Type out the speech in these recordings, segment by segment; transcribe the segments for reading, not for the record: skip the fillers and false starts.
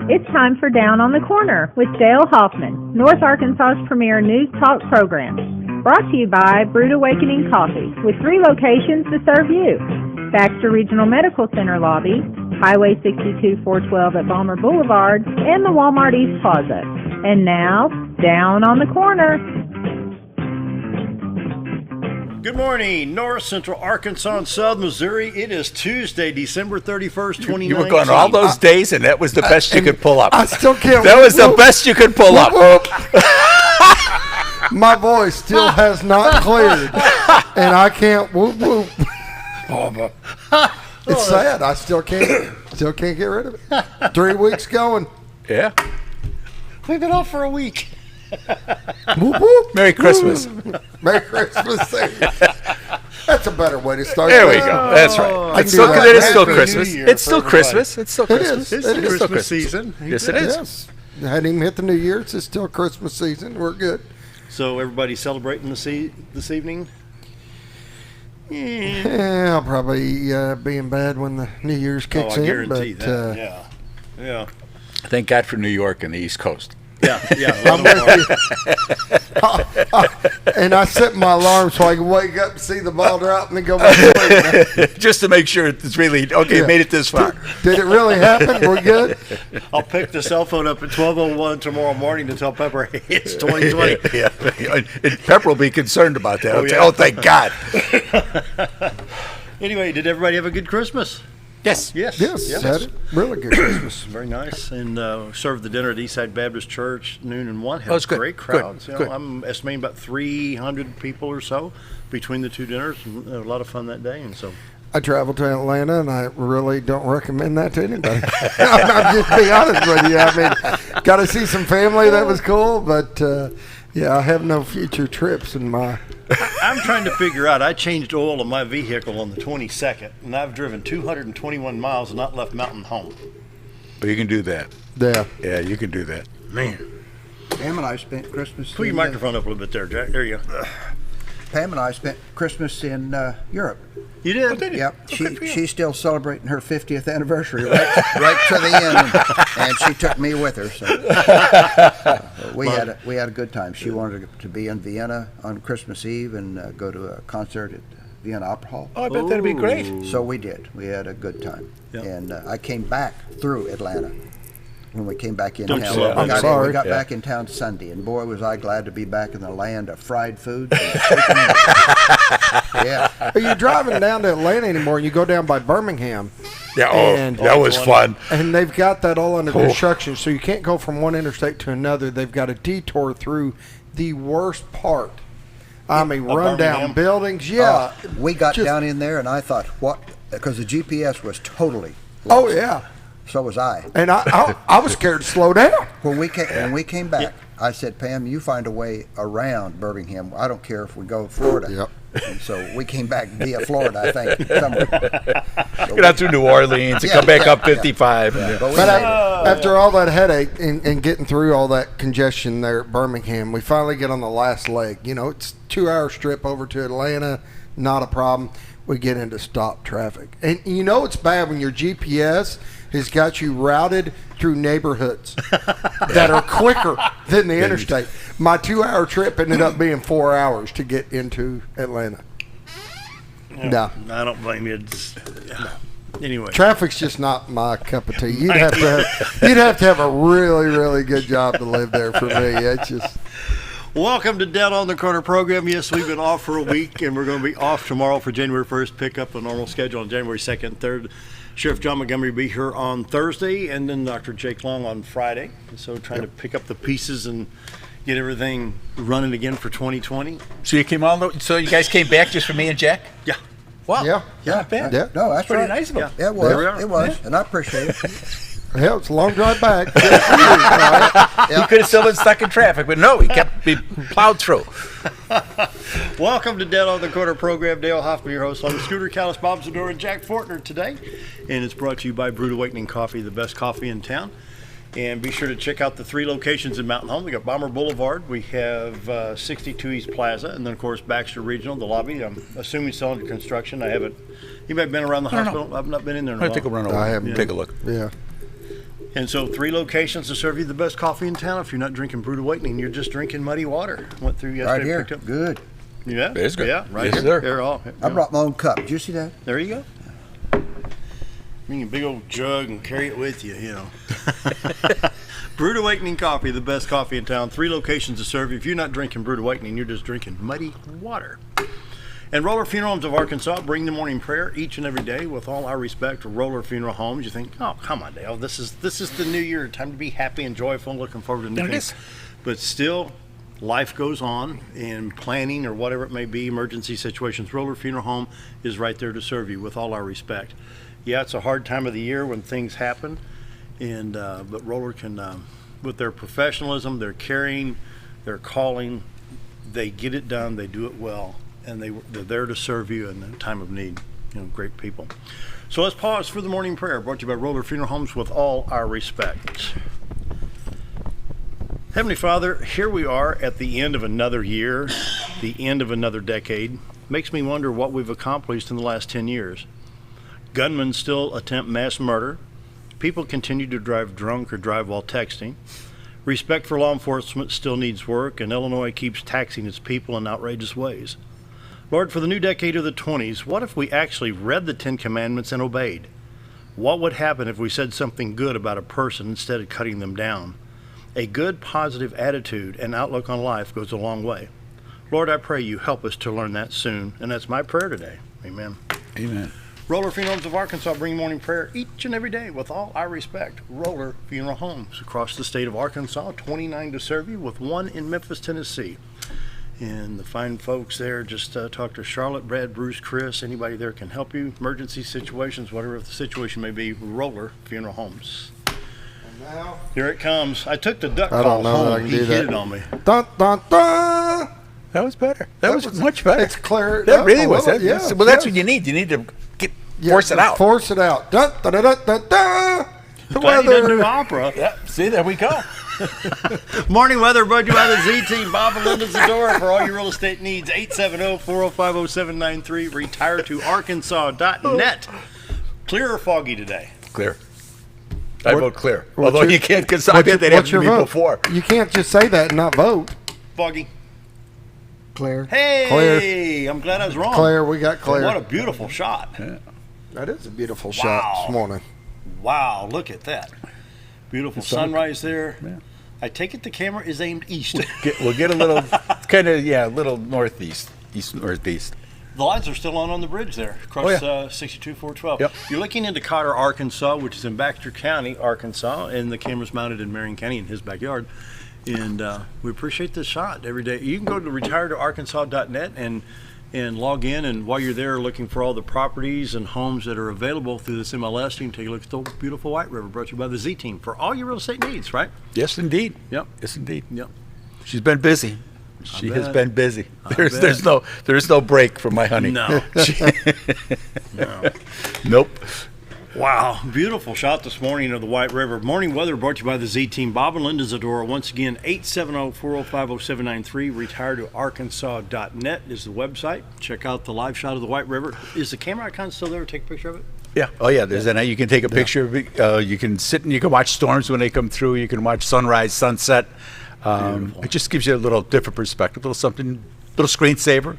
It's time for Down on the Corner with Dale Hoffman, North Arkansas's premier news talk program. Brought to you by Brewed Awakening Coffee, with 3 locations to serve you. Baxter Regional Medical Center lobby, Highway 62 412 at Balmer Boulevard, and the Walmart East Plaza. And now, Down on the Corner. Good morning, North Central Arkansas and South Missouri. It is Tuesday, December 31st, 2019. You were going all those days, and that was the best you could pull up. I still can't. That was the best you could pull up. My voice still has not cleared, and I can't whoop whoop. It's sad. I still can't get rid of it. 3 weeks going. Yeah. We've been off for a week. Whoop whoop. Merry Christmas. Merry Christmas. That's a better way to start. There we go. That's right. It's still Christmas. It's still Christmas. It's still Christmas. It's the Christmas season. Yes, it is. Yes. Hadn't even hit the New Year's. It's still Christmas season. We're good. So everybody celebrating this evening? Yeah, I'll probably be in bed when the New Year's kicks in. I guarantee that. Yeah. Thank God for New York and the East Coast. Yeah. And I set my alarm so I can wake up and see the ball drop and then go back to sleep. Just to make sure it's really, okay, Yeah. made it this far. Did it really happen? We're good? I'll pick the cell phone up at 12:01 tomorrow morning to tell Pepper it's 2020. Yeah. And Pepper will be concerned about that. Oh, yeah. Oh, thank God. Anyway, did everybody have a good Christmas? Yes. Yes. Had a really good Christmas. Very nice. And served the dinner at Eastside Baptist Church noon and 1. Had Oh, it's good. Great crowds. Good. I'm estimating about 300 people or so between the two dinners. And a lot of fun that day. And so I traveled to Atlanta, and I really don't recommend that to anybody. I'm just being honest with you. I mean, got to see some family. That was cool. But, yeah, I have no future trips in my... I'm trying to figure out. I changed oil in my vehicle on the 22nd, and I've driven 221 miles and not left Mountain home. But you can do that. Yeah. Yeah, you can do that. Man. Pam and I spent Christmas. Pull your microphone up a little bit there, Jack. There you go. Pam and I spent Christmas in Europe. You did? Oh, did you? Yep. She's still celebrating her 50th anniversary right to the end, and she took me with her. So we had a good time. She wanted to be in Vienna on Christmas Eve and go to a concert at Vienna Opera Hall. Oh, I bet that'd be great. So we did. We had a good time. Yep. And I came back through Atlanta when we came back in Don't town. you love it? I'm sorry. We got Yeah. back in town Sunday, and boy, was I glad to be back in the land of fried food. Yeah. Are you driving down to Atlanta anymore, and you go down by Birmingham, Yeah, And- that was fun. and they've got that all under construction, so you can't go from one interstate to another. They've got a detour through the worst part. I mean, run down Birmingham? buildings. Yeah. We got Just- down in there, and I thought, what? Because the GPS was totally Oh, lost. yeah. So was I. And I was scared to slow down. When we came back, I said, Pam, you find a way around Birmingham. I don't care if we go to Florida. Yep. And so we came back via Florida, I think, somewhere. So Get out through New Orleans and come back up 55. But we But made it. after all that headache and getting through all that congestion there at Birmingham, we finally get on the last leg. You know, it's 2-hour strip over to Atlanta, not a problem. We get into stop traffic. And you know it's bad when your GPS has got you routed through neighborhoods that are quicker than the interstate. My 2-hour trip ended up being 4 hours to get into Atlanta. No. I don't blame you. Anyway. Traffic's just not my cup of tea. You'd have to have a really, really good job to live there for me. It's just... Welcome to Down on the Corner program. Yes, we've been off for a week, and we're going to be off tomorrow for January 1st. Pick up a normal schedule on January 2nd and 3rd. Sheriff John Montgomery will be here on Thursday, and then Dr. Jake Long on Friday. So trying to pick up the pieces and get everything running again for 2020. So you guys came back just for me and Jack? Yeah. Wow. Yeah. Not bad. Yeah. No, that's Pretty right. nice of them. Yeah, it There we was. are. It was, and I appreciate it. Hell, it's a long drive back. He could have still been stuck in traffic, but no, he plowed through. Welcome to Down on the Corner program. Dale Hoffman, your host, along with Scooter Callis, Bob Zador, and Jack Fortner today. And it's brought to you by Brewed Awakening Coffee, the best coffee in town. And be sure to check out the 3 locations in Mountain Home. We got Balmer Boulevard, we have 62 East Plaza, and then of course Baxter Regional, the lobby. I'm assuming still under construction. I haven't. You might have been around the hospital. I've not been in there in a I'll while. take a run over. I haven't. Take a look. Yeah. And so 3 locations to serve you the best coffee in town. If you're not drinking Brewed Awakening, you're just drinking muddy water. Went through yesterday. Right here. Picked up. Good. Yeah. It is good. Yeah, right Yes, here. sir. They're all. I brought my own cup. Did you see that? There you go. Bring a big old jug and carry it with you, you know. Brewed Awakening Coffee, the best coffee in town. 3 locations to serve you. If you're not drinking Brewed Awakening, you're just drinking muddy water. And Roller Funeral Homes of Arkansas bring the morning prayer each and every day with all our respect to Roller Funeral Homes. You think, oh, come on, Dale. This is the new year. Time to be happy and joyful, looking forward to new It things. is. But still, life goes on in planning or whatever it may be, emergency situations. Roller Funeral Home is right there to serve you with all our respect. Yeah, it's a hard time of the year when things happen, and but Roller can, with their professionalism, their caring, their calling, they get it done. They do it well, and they're there to serve you in a time of need. You know, great people. So let's pause for the morning prayer, brought to you by Roller Funeral Homes with all our respect. Heavenly Father, here we are at the end of another year, the end of another decade. Makes me wonder what we've accomplished in the last 10 years. Gunmen still attempt mass murder. People continue to drive drunk or drive while texting. Respect for law enforcement still needs work, and Illinois keeps taxing its people in outrageous ways. Lord, for the new decade of the 20s, what if we actually read the 10 Commandments and obeyed? What would happen if we said something good about a person instead of cutting them down? A good, positive attitude and outlook on life goes a long way. Lord, I pray you help us to learn that soon, and that's my prayer today. Amen. Amen. Roller Funeral Homes of Arkansas bring morning prayer each and every day with all our respect. Roller Funeral Homes across the state of Arkansas, 29 to serve you, with 1 in Memphis, Tennessee. And the fine folks there, just talk to Charlotte, Brad, Bruce, Chris. Anybody there can help you. Emergency situations, whatever the situation may be, Roller Funeral Homes. Now, Here it comes. I took the duck I call don't know that I home. can He do hit that. it on me. dun, dun, dun. That was better. That was much better. It's clear. That really well, was. That, yeah, well, that's yeah. what you need. You need to Yeah, force it out. Force it out. Dun, dun, dun, dun, dun, dun. The Glad he doesn't do weather. opera. Yep. See, there we go. Morning weather brought to you by the Z-Team. Bob and Linda Zadora for all your real estate needs. 870-405-0793. Retire to Arkansas.net. Clear or foggy today? Clear. I vote clear. What's Although your- you can't, because I bet they'd have What's to your be vote? before. You can't just say that and not vote. Foggy. Claire. Hey, Clear. I'm glad I was wrong. Claire, we got Claire. What a beautiful shot. That is a beautiful Wow. shot this morning. Wow, look at that. Beautiful sunrise there. Yeah. I take it the camera is aimed east. We'll get a little, kind of, a little northeast, east-northeast. The lights are still on the bridge there, across Oh, yeah. 62-412. Yep. You're looking into Cotter, Arkansas, which is in Baxter County, Arkansas, and the camera's mounted in Marion County in his backyard. And we appreciate this shot every day. You can go to retiretoarkansas.net and log in, and while you're there looking for all the properties and homes that are available through this MLS, you can take a look at the beautiful White River, brought to you by the Z-Team for all your real estate needs, right? Yes, indeed. Yep. Yes, indeed. Yep. She's been busy. She has bet. been busy. I There's bet. no break for my honey. No. No. Nope. Wow, beautiful shot this morning of the White River. Morning weather brought to you by the Z-Team. Bob and Linda Zadora. Once again, 870-405-0793. Retiretoarkansas.net is the website. Check out the live shot of the White River. Is the camera icon still there? Take a picture of it? Yeah. Oh, yeah. There's that. You can take a picture of it. You can sit and you can watch storms when they come through. You can watch sunrise, sunset. It just gives you a little different perspective, a little something, little screensaver.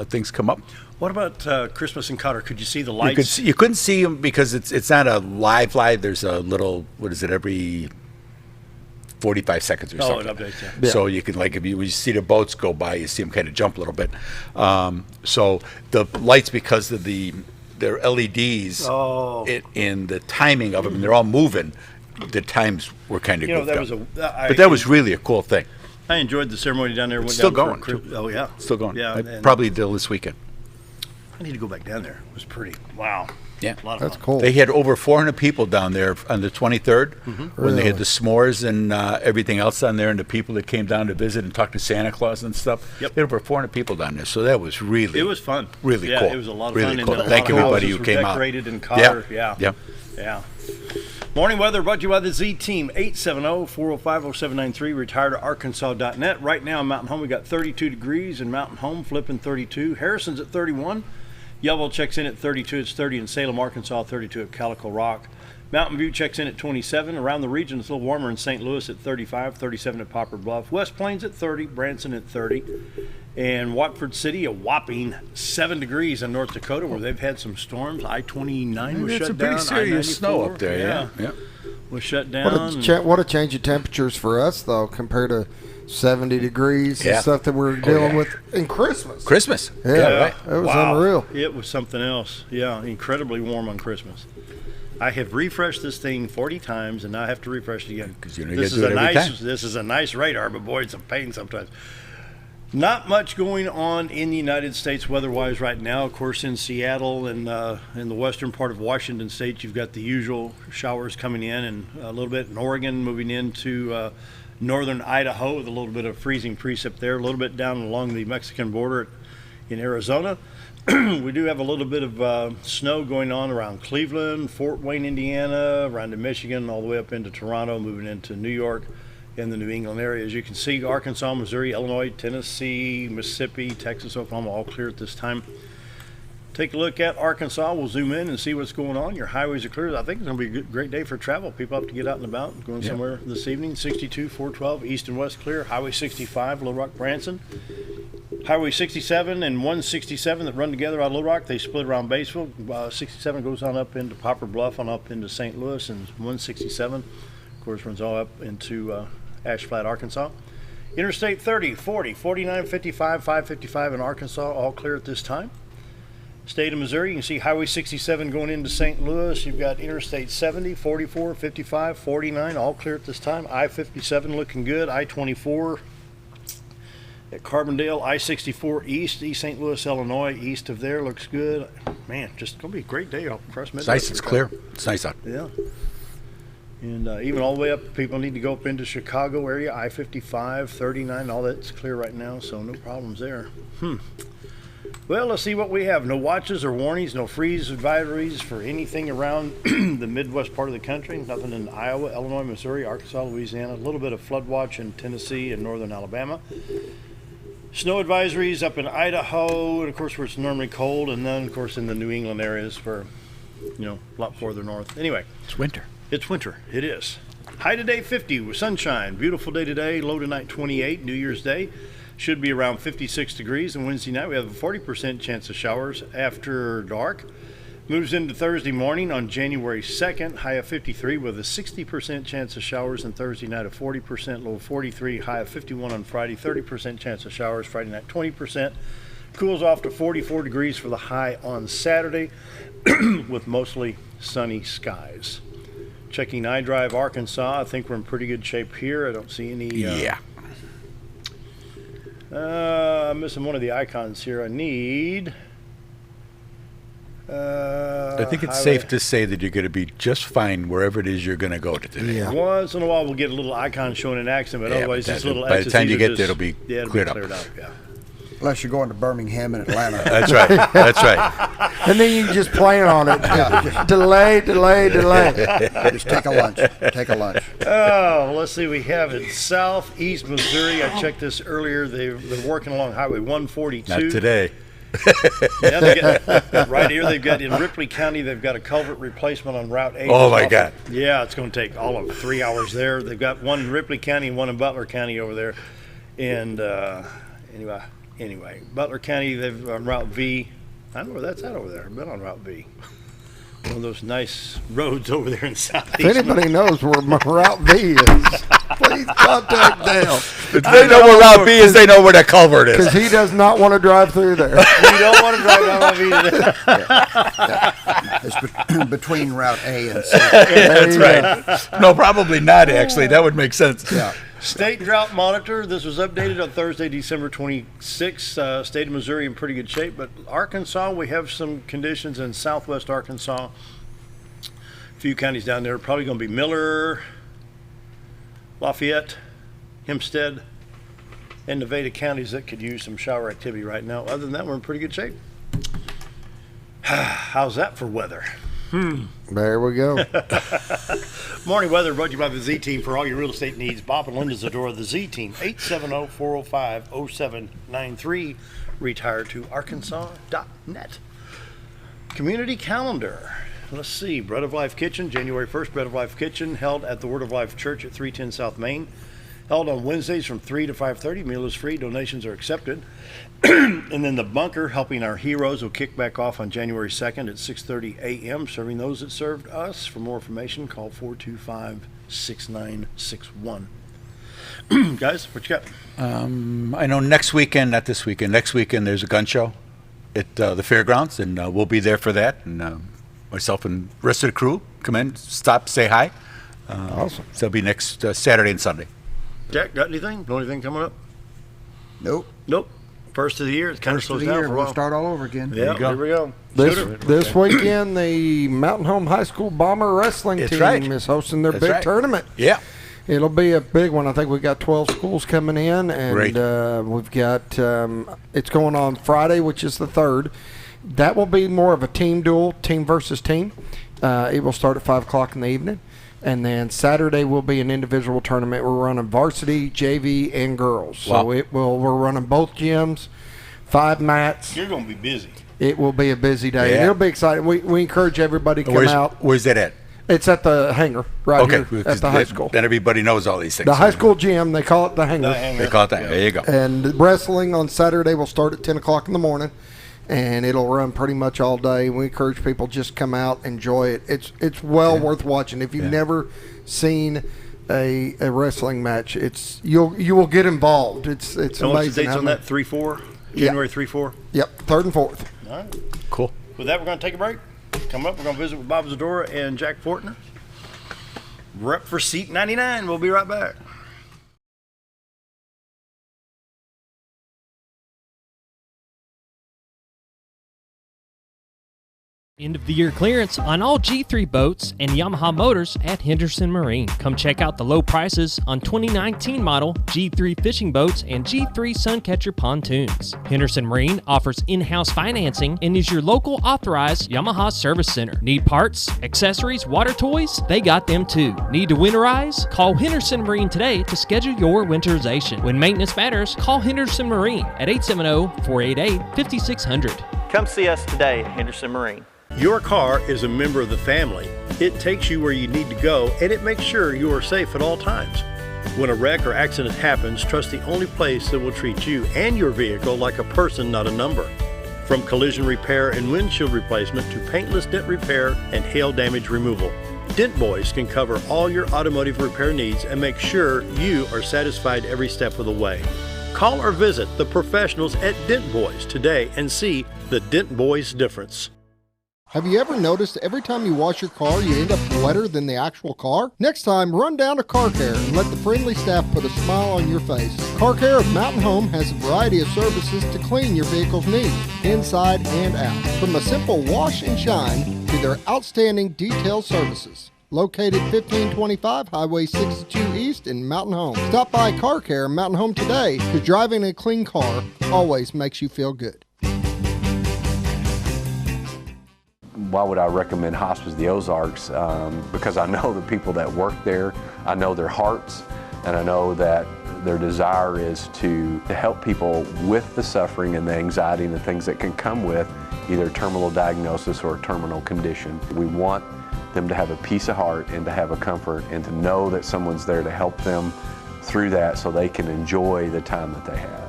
Things come up. What about Christmas in Cotter? Could you see the lights? You couldn't see them because it's not a live. There's a little, what is it, every 45 seconds or something. it updates, yeah. So you can, like, if you see the boats go by, you see them kind of jump a little bit. So the lights, because of their LEDs in the timing of them, and they're all moving, the times were kind of goofed up. But that was really a cool thing. I enjoyed the ceremony down there. Went Still down going. for oh, yeah. Still going. Yeah. and Probably till this weekend. I need to go back down there. It was pretty. Wow. Yeah. A lot of That's fun. cool. They had over 400 people down there on the 23rd when they had Really? the s'mores and everything else down there, and the people that came down to visit and talk to Santa Claus and stuff. Yep. They had over 400 people down there, so that was really It was fun. really yeah, cool. It was a lot of Really fun. cool. And a Thank lot of everybody houses who were came out. decorated in Cotter. Yeah. Yeah. Morning weather brought to you by the Z-Team. 870-405-0793. Retire to Arkansas.net. Right now in Mountain Home, we got 32 degrees in Mountain Home, flipping 32. Harrison's at 31. Yellowville checks in at 32. It's 30 in Salem, Arkansas, 32 at Calico Rock. Mountain View checks in at 27. Around the region, it's a little warmer in St. Louis at 35, 37 at Poplar Bluff. West Plains at 30, Branson at 30. And Watford City, a whopping 7 degrees in North Dakota, where they've had some storms. I-29 was shut down. It's a pretty serious snow up there, yeah. Was shut down. What a change of temperatures for us, though, compared to 70 degrees and stuff that we're dealing with in Christmas. Right. It was unreal. It was something else. Yeah, incredibly warm on Christmas. I have refreshed this thing 40 times, and now I have to refresh it again. Because you don't get to do it every time. This is a nice radar, but boy, it's a pain sometimes. Not much going on in the United States weather-wise right now. Of course, in Seattle and in the western part of Washington State, you've got the usual showers coming in, and a little bit in Oregon, moving into northern Idaho with a little bit of freezing precip there, a little bit down along the Mexican border in Arizona. We do have a little bit of snow going on around Cleveland, Fort Wayne, Indiana, around to Michigan, all the way up into Toronto, moving into New York and the New England area. As you can see, Arkansas, Missouri, Illinois, Tennessee, Mississippi, Texas, Oklahoma, all clear at this time. Take a look at Arkansas. We'll zoom in and see what's going on. Your highways are clear. I think it's going to be a great day for travel. People have to get out and about, going somewhere this evening. 62, 412, east and west clear. Highway 65, Little Rock, Branson. Highway 67 and 167 that run together out of Little Rock, they split around Batesville. 67 goes on up into Poplar Bluff, on up into St. Louis, and 167, of course, runs all up into Ash Flat, Arkansas. Interstate 30, 40, 49, 55, 555 in Arkansas, all clear at this time. State of Missouri, you can see Highway 67 going into St. Louis. You've got Interstate 70, 44, 55, 49, all clear at this time. I-57 looking good. I-24 at Carbondale, I-64 east St. Louis, Illinois, east of there looks good. Man, just going to be a great day all across Midwest. It's nice, it's clear. It's nice out. Yeah. And even all the way up, people need to go up into Chicago area, I-55, 39, all that's clear right now, so no problems there. Well, let's see what we have. No watches or warnings, no freeze advisories for anything around the Midwest part of the country. Nothing in Iowa, Illinois, Missouri, Arkansas, Louisiana. A little bit of flood watch in Tennessee and northern Alabama. Snow advisories up in Idaho, and of course where it's normally cold, and then of course in the New England areas for, a lot further north. Anyway. It's winter. It's winter. It is. High today 50 with sunshine. Beautiful day today. Low tonight 28. New Year's Day should be around 56 degrees. And Wednesday night we have a 40% chance of showers after dark. Moves into Thursday morning on January 2nd. High of 53 with a 60% chance of showers. And Thursday night a 40%. Low of 43. High of 51 on Friday. 30% chance of showers. Friday night 20%. Cools off to 44 degrees for the high on Saturday with mostly sunny skies. Checking iDrive Arkansas. I think we're in pretty good shape here. I don't see any. I'm missing one of the icons here. I need. I think it's safe to say that you're going to be just fine wherever it is you're going to go today. Yeah. Once in a while we'll get a little icon showing in action, but otherwise but this little by the time you get just, there, it'll be cleared up. Yeah. Unless you're going to Birmingham and Atlanta. That's right. That's right. And then you can just plan on it. Delay. Just take a lunch. Take a lunch. Oh, let's see. We have in southeast Missouri. I checked this earlier. They're working along Highway 142. Not today. Yeah, they get, right here they've got in Ripley County. They've got a culvert replacement on Route 8. Oh my God! Yeah, it's going to take all of 3 hours there. They've got one in Ripley County and one in Butler County over there. And anyway, Butler County, they've on Route V. I don't know where that's at over there. I've been on Route V. One of those nice roads over there in southeast. If anybody knows where my Route V is, please contact Dale. If they know where Route B is, they know where that culvert is. Because he does not want to drive through there. You don't want to drive down Route V. It's between Route A and C. That's right. No, probably not, actually. That would make sense. Yeah. State Drought Monitor. This was updated on Thursday, December 26th. State of Missouri in pretty good shape, but Arkansas, we have some conditions in southwest Arkansas. A few counties down there, probably going to be Miller, Lafayette, Hempstead, and Nevada counties that could use some shower activity right now. Other than that, we're in pretty good shape. How's that for weather? There we go. Morning weather brought to you by the Z-Team for all your real estate needs. Bob and Linda Zadora, the Z-Team, 870-405-0793. Retire to Arkansas.net. Community calendar. let's see, Bread of Life Kitchen, January 1st, Bread of Life Kitchen, held at the Word of Life Church at 310 South Main. Held on Wednesdays from 3 to 5:30. Meal is free. Donations are accepted. And then the Bunker, helping our heroes, will kick back off on January 2nd at 6:30 a.m., serving those that served us. For more information, call 425-6961. Guys, what you got? I know next weekend, not this weekend, next weekend there's a gun show at the fairgrounds, and we'll be there for that. And myself and the rest of the crew come in, stop, say hi. Awesome. So it'll be next Saturday and Sunday. Jack, got anything? Know anything coming up? Nope. Nope. First of the year, it kind of First of slows the down year, for a we'll while. start all over again. Yeah, you go. here we go. This weekend, the Mountain Home High School Bomber Wrestling That's team right. is hosting their That's big right. tournament. Yeah. It'll be a big one. I think we've got 12 schools coming in, and Great. we've got it's going on Friday, which is the 3rd. That will be more of a team duel, team versus team. It will start at 5 o'clock in the evening. And then Saturday will be an individual tournament. We're running varsity, JV, and girls. So Wow. we're running both gyms, 5 mats. You're going to be busy. It will be a busy day. And Yeah. it'll be exciting. We encourage everybody to come out. Where's that at? It's at the hangar right here at the high school. Then everybody knows all these things. The high school gym, they call it the hangar. They call it that. There you go. And wrestling on Saturday will start at 10 o'clock in the morning, and it'll run pretty much all day. We encourage people just come out, enjoy it. It's well worth watching. If you've never seen a wrestling match, you will get involved. It's And what's amazing. the dates how on many- that? 3-4? January 3-4? Yep, 3rd and 4th. All right. Cool. With that, we're going to take a break. Coming up, we're going to visit with Bob Zadora and Jack Fortner. Rep for seat 99. We'll be right back. End of the year clearance on all G3 boats and Yamaha motors at Henderson Marine. Come check out the low prices on 2019 model G3 fishing boats and G3 Suncatcher pontoons. Henderson Marine offers in-house financing and is your local authorized Yamaha service center. Need parts, accessories, water toys? They got them too. Need to winterize? Call Henderson Marine today to schedule your winterization. When maintenance matters, call Henderson Marine at 870-488-5600. Come see us today at Henderson Marine. Your car is a member of the family. It takes you where you need to go, and it makes sure you are safe at all times. When a wreck or accident happens, trust the only place that will treat you and your vehicle like a person, not a number. From collision repair and windshield replacement to paintless dent repair and hail damage removal, Dent Boys can cover all your automotive repair needs and make sure you are satisfied every step of the way. Call or visit the professionals at Dent Boys today and see the Dent Boys difference. Have you ever noticed every time you wash your car, you end up wetter than the actual car? Next time, run down to Car Care and let the friendly staff put a smile on your face. Car Care of Mountain Home has a variety of services to clean your vehicle's needs, inside and out. From a simple wash and shine to their outstanding detail services. Located 1525 Highway 62 East in Mountain Home. Stop by Car Care of Mountain Home today, because driving a clean car always makes you feel good. Why would I recommend Hospice of the Ozarks? Because I know the people that work there, I know their hearts, and I know that their desire is to help people with the suffering and the anxiety and the things that can come with either terminal diagnosis or a terminal condition. We want them to have a peace of heart and to have a comfort and to know that someone's there to help them through that so they can enjoy the time that they have.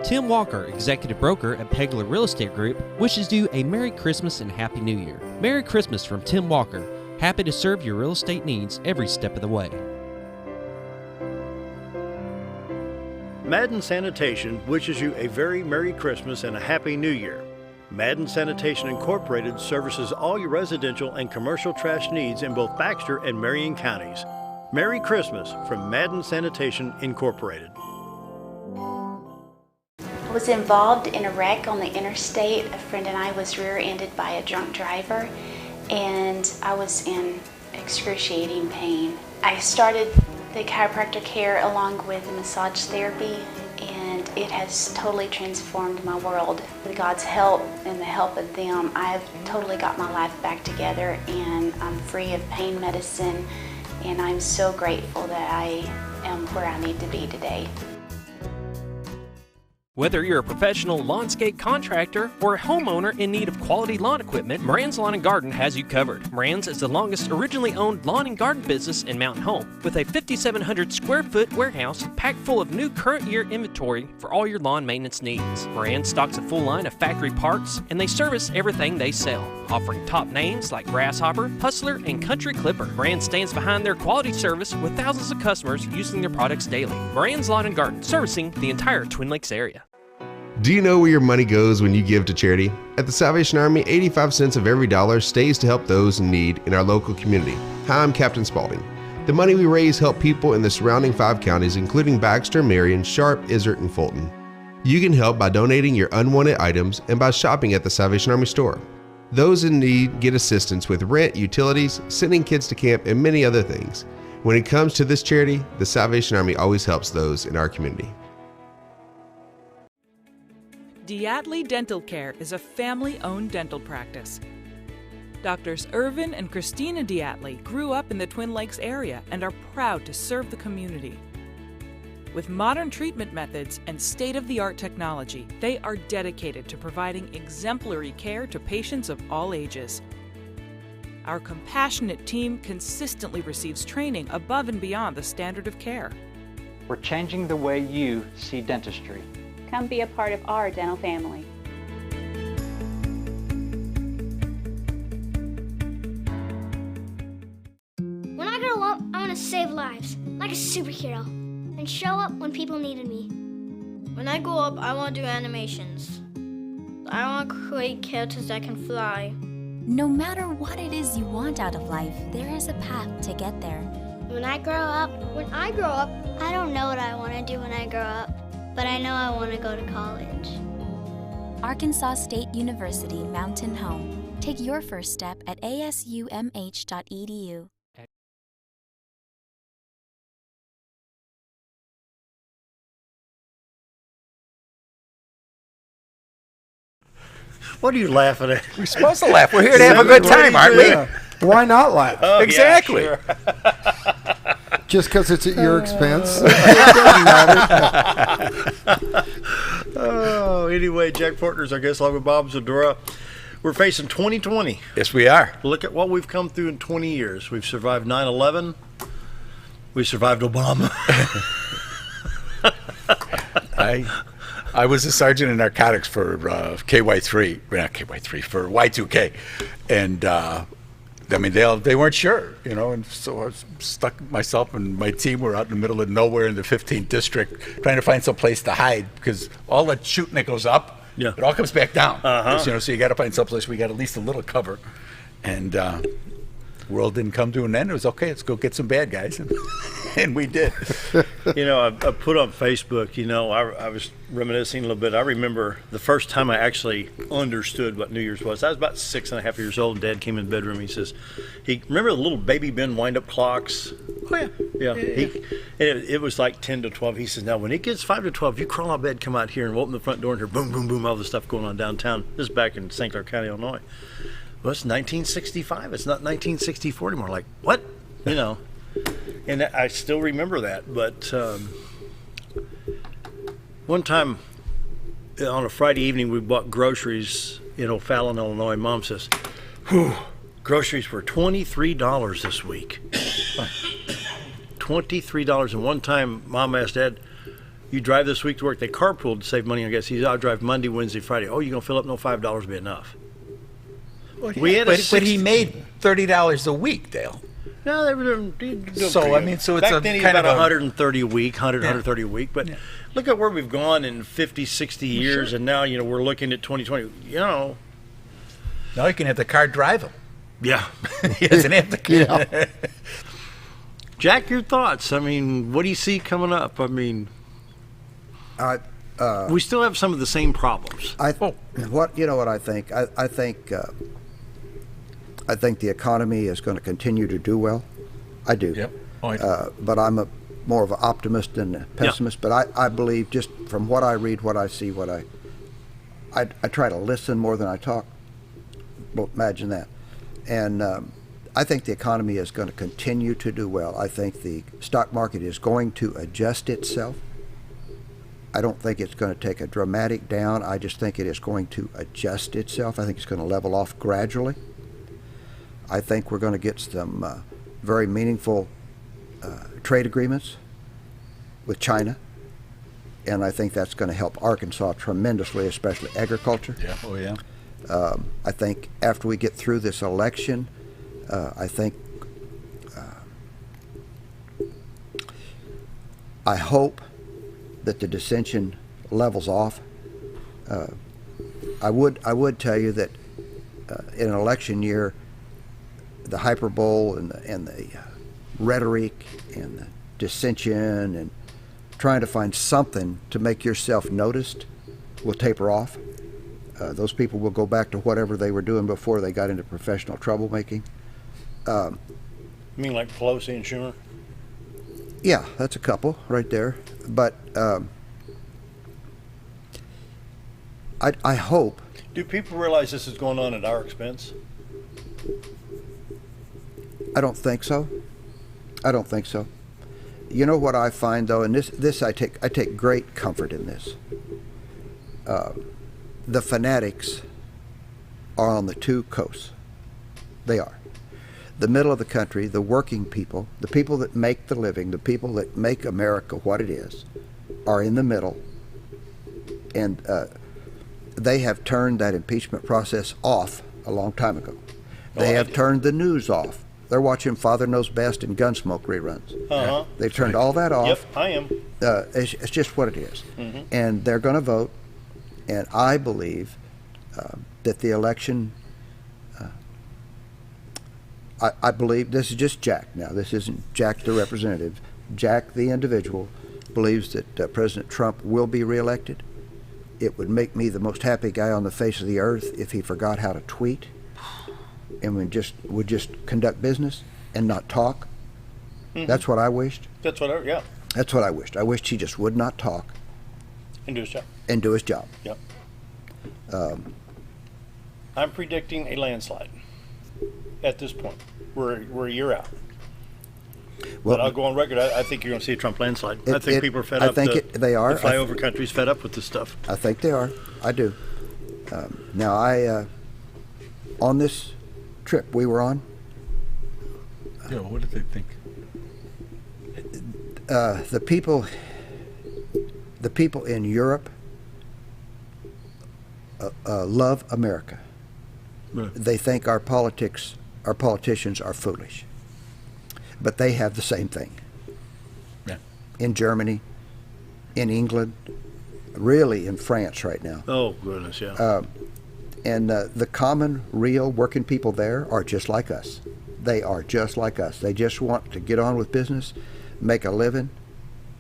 Tim Walker, Executive Broker at Pegler Real Estate Group, wishes you a Merry Christmas and Happy New Year. Merry Christmas from Tim Walker. Happy to serve your real estate needs every step of the way. Madden Sanitation wishes you a very Merry Christmas and a Happy New Year. Madden Sanitation Incorporated services all your residential and commercial trash needs in both Baxter and Marion counties. Merry Christmas from Madden Sanitation Incorporated. I was involved in a wreck on the interstate. A friend and I was rear-ended by a drunk driver, and I was in excruciating pain. I started the chiropractor care along with the massage therapy, and it has totally transformed my world. With God's help and the help of them, I've totally got my life back together, and I'm free of pain medicine, and I'm so grateful that I am where I need to be today. Whether you're a professional lawnscape contractor or a homeowner in need of quality lawn equipment, Moran's Lawn & Garden has you covered. Moran's is the longest originally owned lawn and garden business in Mountain Home, with a 5,700 square foot warehouse packed full of new current year inventory for all your lawn maintenance needs. Moran's stocks a full line of factory parts, and they service everything they sell, offering top names like Grasshopper, Hustler, and Country Clipper. Moran stands behind their quality service with thousands of customers using their products daily. Moran's Lawn & Garden, servicing the entire Twin Lakes area. Do you know where your money goes when you give to charity? At the Salvation Army, 85 cents of every dollar stays to help those in need in our local community. Hi, I'm Captain Spaulding. The money we raise help people in the surrounding 5 counties, including Baxter, Marion, Sharp, Izzard, and Fulton. You can help by donating your unwanted items and by shopping at the Salvation Army store. Those in need get assistance with rent, utilities, sending kids to camp, and many other things. When it comes to this charity, the Salvation Army always helps those in our community. Diatley Dental Care is a family-owned dental practice. Doctors Irvin and Christina Diatley grew up in the Twin Lakes area and are proud to serve the community. With modern treatment methods and state-of-the-art technology, they are dedicated to providing exemplary care to patients of all ages. Our compassionate team consistently receives training above and beyond the standard of care. We're changing the way you see dentistry. Come be a part of our dental family. When I grow up, I want to save lives, like a superhero, and show up when people needed me. When I grow up, I want to do animations. I want to create characters that can fly. No matter what it is you want out of life, there is a path to get there. When I grow up, I don't know what I want to do when I grow up. But I know I want to go to college. Arkansas State University Mountain Home. Take your first step at asumh.edu. What are you laughing at? We're supposed to laugh. We're here to have a good time, aren't we? Why not laugh? Oh, exactly. Yeah, sure. Just because it's at your expense. Oh, anyway, Jack Fortner's our guest, along with Bob Zadora. We're facing 2020. Yes, we are. Look at what we've come through in 20 years. We've survived 9/11. We survived Obama. I was a sergeant in narcotics for KY3, not KY3, for Y2K, and I mean, they weren't sure, you know, and so I was stuck. Myself and my team were out in the middle of nowhere in the 15th district, trying to find some place to hide because all that shooting that goes up, it all comes back down. You know, so you got to find some place where you got at least a little cover, and the world didn't come to an end. It was okay. Let's go get some bad guys, and we did. You know, I put on Facebook, you know, I was reminiscing a little bit. I remember the first time I actually understood what New Year's was. I was about 6.5 years old, and Dad came in the bedroom. He says, remember the little baby Ben wind-up clocks? Oh, yeah. It was like 10 to 12. He says, now when it gets 5 to 12, you crawl out of bed, come out here, and open the front door and hear boom, boom, boom, all the stuff going on downtown. This is back in St. Clair County, Illinois. Well, it's 1965. It's not 1964 anymore. Like, what? You know. And I still remember that. But one time on a Friday evening, we bought groceries in O'Fallon, Illinois. Mom says, whew, groceries were $23 this week. $23. And one time, Mom asked Dad, you drive this week to work? They carpooled to save money, I guess. He said, I'll drive Monday, Wednesday, Friday. Oh, you going to fill up? No, $5 will be enough. Well, yeah, but he made $30 a week, Dale. No, they were doing so I mean, so it's back then he was about 130 a week, 130 a week. But look at where we've gone in 50, 60 years, and now we're looking at 2020. You know, now you can have the car drive him. Yeah, he doesn't have the car. Yeah. Jack, your thoughts? I mean, what do you see coming up? I mean, we still have some of the same problems. What I think? I think the economy is going to continue to do well. I do. Yep. But I'm more of an optimist than a pessimist. But I believe, just from what I read, what I see, I try to listen more than I talk. Well, imagine that. And I think the economy is going to continue to do well. I think the stock market is going to adjust itself. I don't think it's going to take a dramatic down. I just think it is going to adjust itself. I think it's going to level off gradually. I think we're going to get some very meaningful trade agreements with China, and I think that's going to help Arkansas tremendously, especially agriculture. Yeah. Oh, yeah. I think after we get through this election, I think I hope that the dissension levels off. I would tell you that in an election year, the hyperbole and the rhetoric and the dissension and trying to find something to make yourself noticed will taper off. Those people will go back to whatever they were doing before they got into professional troublemaking. You mean like Pelosi and Schumer? Yeah, that's a couple right there. But I hope. Do people realize this is going on at our expense? I don't think so. I don't think so. You know what I find though, and this I take great comfort in this. The fanatics are on the two coasts. They are. The middle of the country, the working people, the people that make the living, the people that make America what it is, are in the middle. And they have turned that impeachment process off a long time ago. They have turned the news off. They're watching Father Knows Best and Gunsmoke reruns. Uh-huh. They've turned all that off. Yep, I am. It's just what it is. Mm-hmm. And they're going to vote. And I believe that the election, I believe, this is just Jack now. This isn't Jack the representative. Jack the individual believes that President Trump will be reelected. It would make me the most happy guy on the face of the earth if he forgot how to tweet and would just conduct business and not talk. Mm-hmm. That's what I wished. That's what yeah. That's what I wished. I wished he just would not talk. And do his job. And do his job. Yep. I'm predicting a landslide at this point. We're a year out. Well, but I'll go on record. I think you're going to see a Trump landslide. I think people are fed up. I think they are. The flyover country's fed up with this stuff. I think they are. I do. Now, on this trip we were on. Yeah, what did they think? The people in Europe love America. Right. They think our politicians are foolish. But they have the same thing. Yeah. In Germany, in England, really in France right now. Oh, goodness, yeah. And the common, real working people there are just like us. They are just like us. They just want to get on with business, make a living,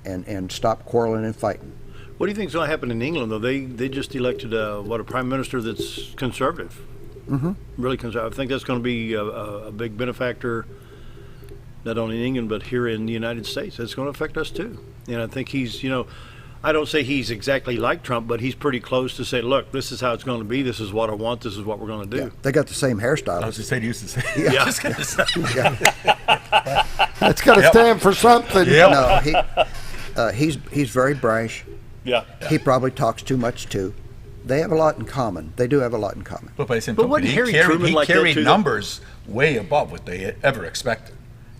and stop quarreling and fighting. What do you think is going to happen in England, though? They just elected a prime minister that's conservative. Mm-hmm. Really conservative. I think that's going to be a big benefactor, not only in England, but here in the United States. It's going to affect us, too. And I think he's, I don't say he's exactly like Trump, but he's pretty close to say, look, this is how it's going to be. This is what I want. This is what we're going to do. Yeah. They got the same hairstyle. I was just saying, he used to say. Yeah. I was gonna say. Yeah. That's got to stand for something. Yep. No, he's very brash. Yeah. He probably talks too much, too. They have a lot in common. They do have a lot in common. But by the same But token, wasn't he Harry carried, Truman he like that carried too, though? numbers way above what they ever expected.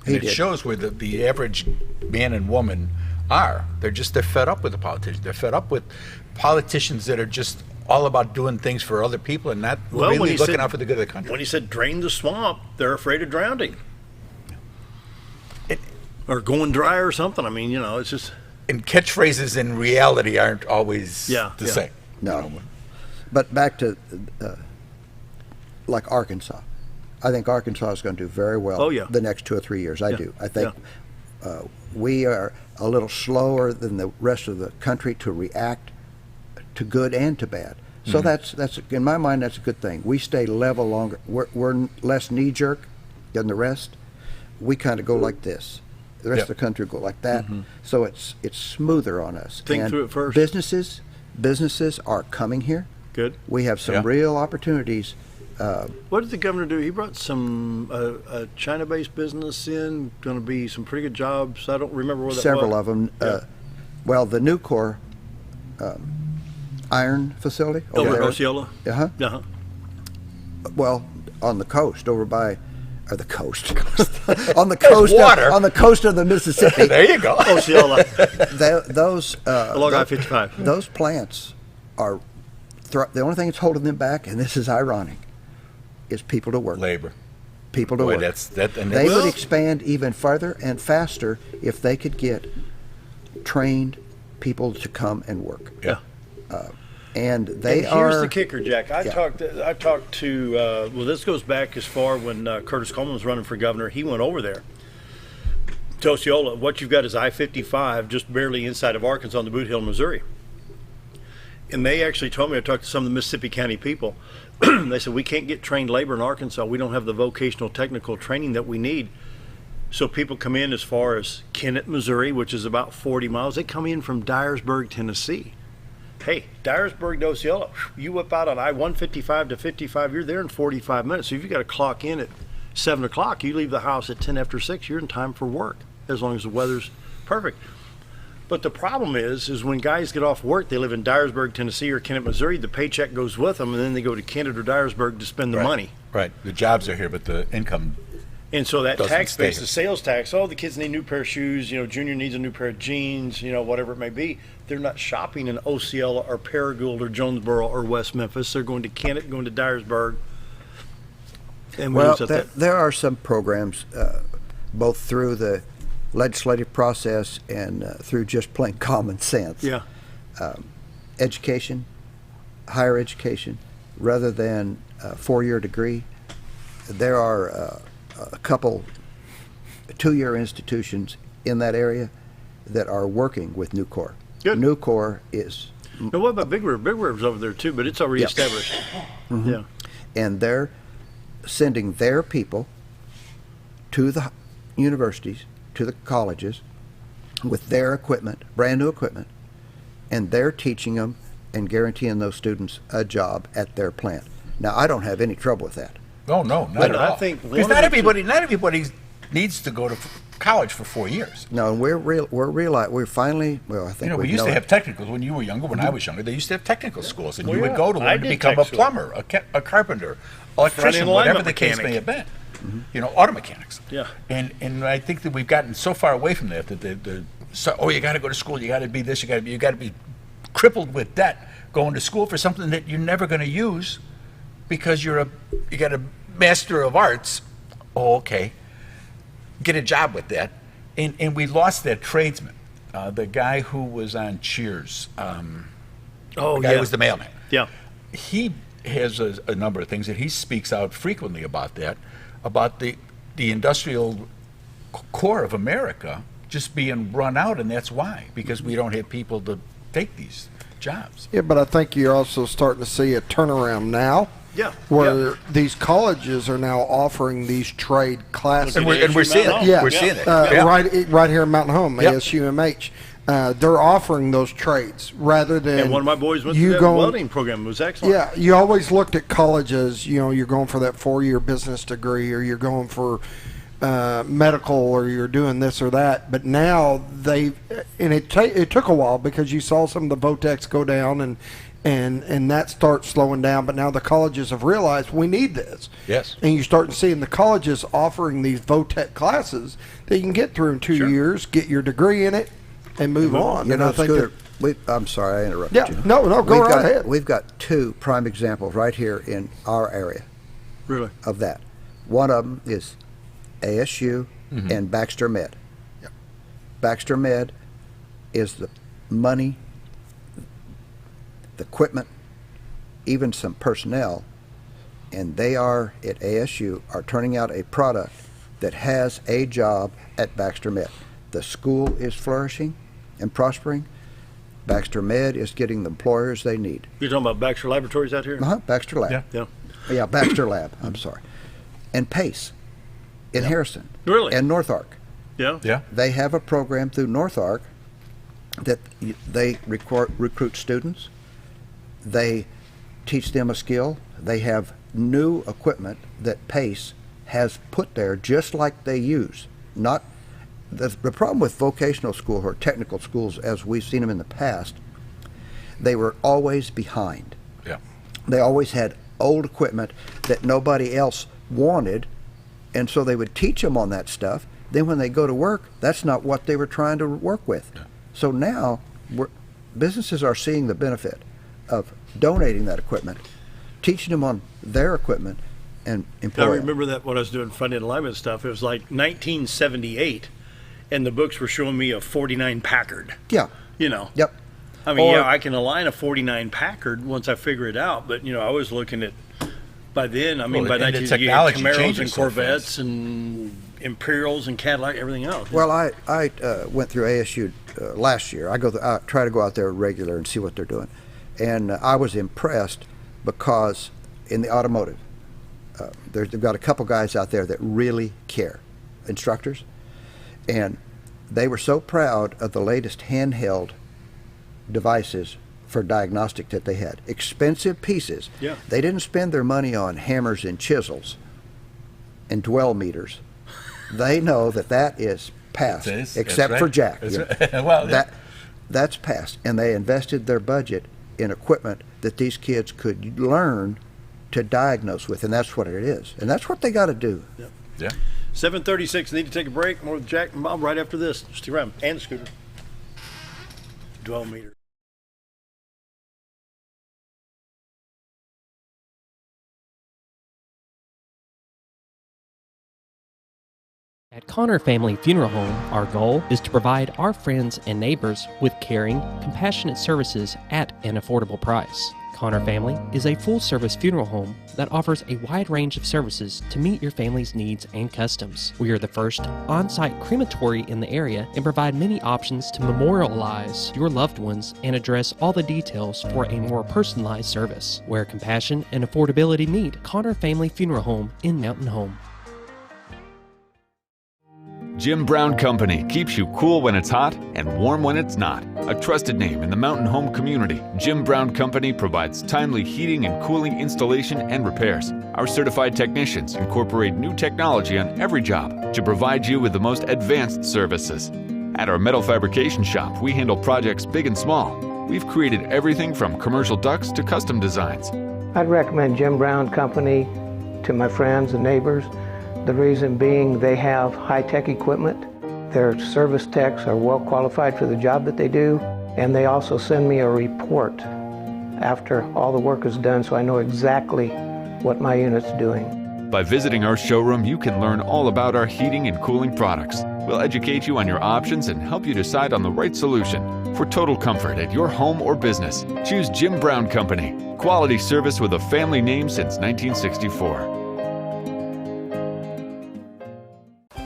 And He it did. shows where the average man and woman are. They're fed up with the politicians. They're fed up with politicians that are just all about doing things for other people and not really looking out for the good of the country. When he said drain the swamp, they're afraid of drowning. Or going dry or something. I mean, it's just... And catchphrases in reality aren't always the Yeah. same. No. But back to, like Arkansas. I think Arkansas is going to do very well the next 2 or 3 years. I do. I think we are a little slower than the rest of the country to react to good and to bad. So that's in my mind, that's a good thing. We stay level longer. We're less knee-jerk than the rest. We kind of go like this. The rest of the country will go like that. Mm-hmm. So it's smoother on us. Think through it first. Businesses are coming here. Good. We have some real opportunities. What did the governor do? He brought some a China-based business in. Going to be some pretty good jobs. I don't remember where that was. Several of them. Yeah. Well, the Nucor iron facility Over there. Osceola? Uh-huh. Uh-huh. Well, on the coast, over by, or the coast, on the coast, water. On the coast of the Mississippi. There you go. Osceola. Those Along I-55. Those plants are the only thing that's holding them back, and this is ironic, is people to work. Labor. People to Boy, work. and They that's- would expand even further and faster if they could get trained people to come and work. Yeah. And they and are. here's the kicker, Jack. I talked to well, this goes back as far when Curtis Coleman was running for governor. He went over there to Osceola. What you've got is I-55 just barely inside of Arkansas in the Boot Hill, Missouri. And they actually told me, I talked to some of the Mississippi County people, they said, we can't get trained labor in Arkansas. We don't have the vocational technical training that we need. So people come in as far as Kennett, Missouri, which is about 40 miles. They come in from Dyersburg, Tennessee. Hey, Dyersburg to Osceola, you whip out on I-155 to 55, you're there in 45 minutes. So if you got to clock in at 7 o'clock, you leave the house at 10 after 6, you're in time for work, as long as the weather's perfect. But the problem is when guys get off work, they live in Dyersburg, Tennessee or Kennett, Missouri, the paycheck goes with them, and then they go to Kennett or Dyersburg to spend the money. Right. The jobs are here, but the income. And so that doesn't tax stay base, here. the sales tax, oh, the kids need a new pair of shoes, Junior needs a new pair of jeans, whatever it may be. They're not shopping in Osceola or Paragould or Jonesboro or West Memphis. They're going to Kennett, going to Dyersburg. And Well, there are some programs, both through the legislative process and through just plain common sense. Yeah. Education, higher education, rather than a 4-year degree. There are a couple 2-year institutions in that area that are working with Nucor. Good. Nucor is. Now, what about Big River? Big River's over there too, but it's already Yeah. established. Mhm. Yeah. And they're sending their people to the universities, to the colleges, with their equipment, brand new equipment, and they're teaching them and guaranteeing those students a job at their plant. Now, I don't have any trouble with that. Oh no, not But at I all. think one Because of not the everybody needs to go to college for 4 years. No, and we're finally, well, I think We we used know to it. have technicals when you were younger. When I was younger, they used to have technical schools, and Well, you would yeah, go to I learn to did become tech a school. plumber, a carpenter, electrician, Front-end whatever alignment the case may mechanic. have been. Auto mechanics. Yeah. And I think that we've gotten so far away from that you got to go to school, you got to be this, you got to be crippled with debt going to school for something that you're never going to use because you got a Master of Arts. Oh, okay. Get a job with that. And we lost that tradesman, the guy who was on Cheers. The guy who was the mailman. Yeah. He has a number of things that he speaks out frequently about that, about the industrial core of America just being run out, and that's why, because we don't have people to take these jobs. Yeah, but I think you're also starting to see a turnaround now. Yeah. Where these colleges are now offering these trade classes. And we're seeing it. Yeah. We're seeing it. Right here in Mountain Home, Yep. ASUMH. They're offering those trades rather than And one of my boys went you to that going- welding program. It was excellent. Yeah, you always looked at colleges, you're going for that 4-year business degree or you're going for medical or you're doing this or that. But now it took a while because you saw some of the VOTEX go down and that starts slowing down. But now the colleges have realized we need this. Yes. And you start seeing the colleges offering these VOTEC classes that you can get through in 2 years, get your degree in it, and move on. And I think Scooter, that, I'm sorry, I interrupted Yeah, you. no, go right ahead. We've got 2 prime examples right here in our area Really? of that. One of them is ASU and Baxter Med. Yep. Baxter Med is the money, the equipment, even some personnel, and they are at ASU are turning out a product that has a job at Baxter Med. The school is flourishing and prospering. Baxter Med is getting the employers they need. You're talking about Baxter Laboratories out here? Baxter Lab. Yeah. Yeah, Baxter Lab. I'm sorry. And Pace in Harrison. Really? And North Ark. Yeah. Yeah. They have a program through North Ark that they recruit students. They teach them a skill. They have new equipment that Pace has put there just like they use. Not the problem with vocational school or technical schools as we've seen them in the past, they were always behind. Yeah. They always had old equipment that nobody else wanted, and so they would teach them on that stuff. Then when they go to work, that's not what they were trying to work with. Yeah. So now businesses are seeing the benefit of donating that equipment, teaching them on their equipment, and employing. I remember that when I was doing front-end alignment stuff. It was like 1978, and the books were showing me a 49 Packard. Yeah. You know. Yep. I mean, I can align a 49 Packard once I figure it out, but, I was looking at, by then, by 1980, you had Camaros and Corvettes and Imperials and Cadillac, everything else. Well, I went through ASU last year. I try to go out there regular and see what they're doing. And I was impressed because in the automotive, they've got a couple guys out there that really care, instructors, and they were so proud of the latest handheld devices for diagnostic that they had. Expensive pieces. Yeah. They didn't spend their money on hammers and chisels and dwell meters. They know that is past, except for Jack. Well, that's past, and they invested their budget in equipment that these kids could learn to diagnose with, and that's what it is, and that's what they got to do. Yep. Yeah. 7:36. Need to take a break. More with Jack and Bob right after this. Stick around. And Scooter. Dwell meter. At Connor Family Funeral Home, our goal is to provide our friends and neighbors with caring, compassionate services at an affordable price. Connor Family is a full-service funeral home that offers a wide range of services to meet your family's needs and customs. We are the first on-site crematory in the area and provide many options to memorialize your loved ones and address all the details for a more personalized service. Where compassion and affordability meet, Connor Family Funeral Home in Mountain Home. Jim Brown Company keeps you cool when it's hot and warm when it's not. A trusted name in the mountain home community, Jim Brown Company provides timely heating and cooling installation and repairs. Our certified technicians incorporate new technology on every job to provide you with the most advanced services. At our metal fabrication shop, we handle projects big and small. We've created everything from commercial ducts to custom designs. I'd recommend Jim Brown Company to my friends and neighbors. The reason being they have high-tech equipment. Their service techs are well qualified for the job that they do, and they also send me a report after all the work is done so I know exactly what my unit's doing. By visiting our showroom, you can learn all about our heating and cooling products. We'll educate you on your options and help you decide on the right solution. For total comfort at your home or business, choose Jim Brown Company. Quality service with a family name since 1964.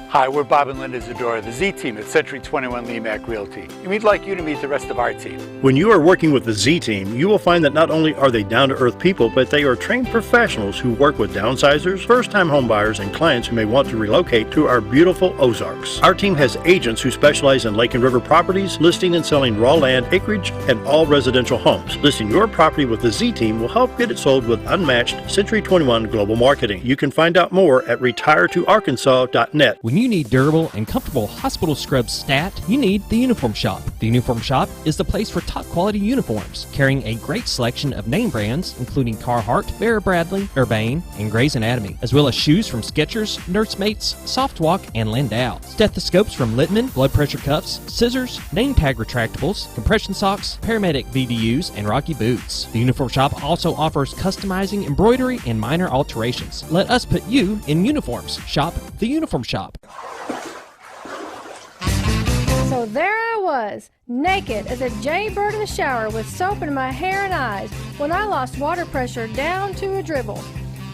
Hi, we're Bob and Linda Zadora, the Z Team at Century 21 Lemac Realty, and we'd like you to meet the rest of our team. When you are working with the Z Team, you will find that not only are they down-to-earth people, but they are trained professionals who work with downsizers, first-time homebuyers, and clients who may want to relocate to our beautiful Ozarks. Our team has agents who specialize in lake and river properties, listing and selling raw land, acreage, and all residential homes. Listing your property with the Z Team will help get it sold with unmatched Century 21 global marketing. You can find out more at retiretoarkansas.net. When you need durable and comfortable hospital scrubs stat, you need the Uniform Shop. The Uniform Shop is the place for top quality uniforms, carrying a great selection of name brands, including Carhartt, Bear Bradley, Urbane, and Grey's Anatomy, as well as shoes from Skechers, Nursemates, Softwalk, and Landau, stethoscopes from Littman, blood pressure cuffs, scissors, name tag retractables, compression socks, paramedic VDUs, and Rocky boots. The Uniform Shop also offers customizing, embroidery, and minor alterations. Let us put you in uniforms. Shop the Uniform Shop. So there I was, naked as a jaybird in the shower with soap in my hair and eyes when I lost water pressure down to a dribble.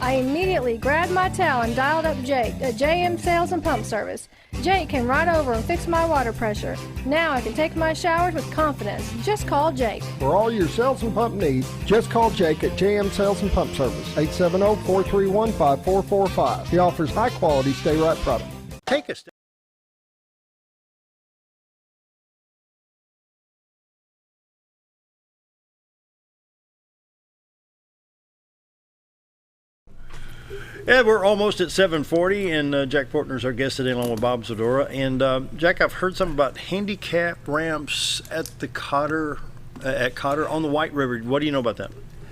I immediately grabbed my towel and dialed up Jake at JM Sales and Pump Service. Jake came right over and fixed my water pressure. Now I can take my showers with confidence. Just call Jake. For all your sales and pump needs, just call Jake at JM Sales and Pump Service, 870-431-5445. He offers high-quality stay-right products. Take a step. Yeah, we're almost at 7:40, and Jack Fortner's our guest today, along with Bob Zadora. And Jack, I've heard something about handicap ramps at the Cotter at Cotter on the White River. What do you know about that?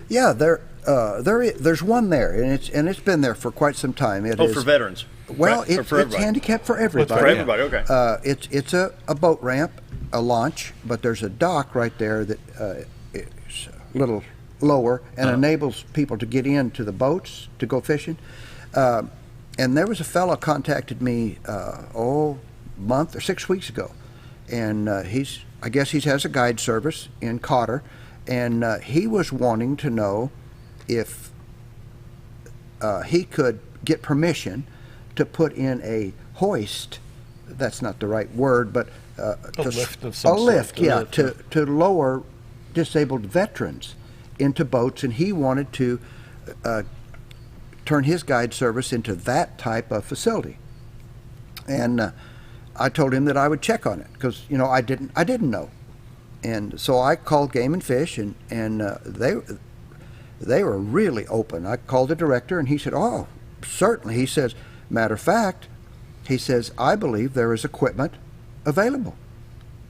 Yeah, there's one there, and it's been there for quite some time. It is for veterans. Well, right? it's handicapped for everybody. For everybody, okay. It's a boat ramp, a launch, but there's a dock right there that is a little lower and enables people to get into the boats to go fishing. And there was a fellow contacted me, month or 6 weeks ago, and I guess he has a guide service in Cotter, and he was wanting to know if he could get permission to put in a hoist. That's not the right word, but a lift of some sort. To lower disabled veterans into boats, and he wanted to turn his guide service into that type of facility. And I told him that I would check on it because I didn't know, and so I called Game and Fish, and they were really open. I called the director, and he said, "Oh, certainly." He says, "Matter of fact," he says, "I believe there is equipment available."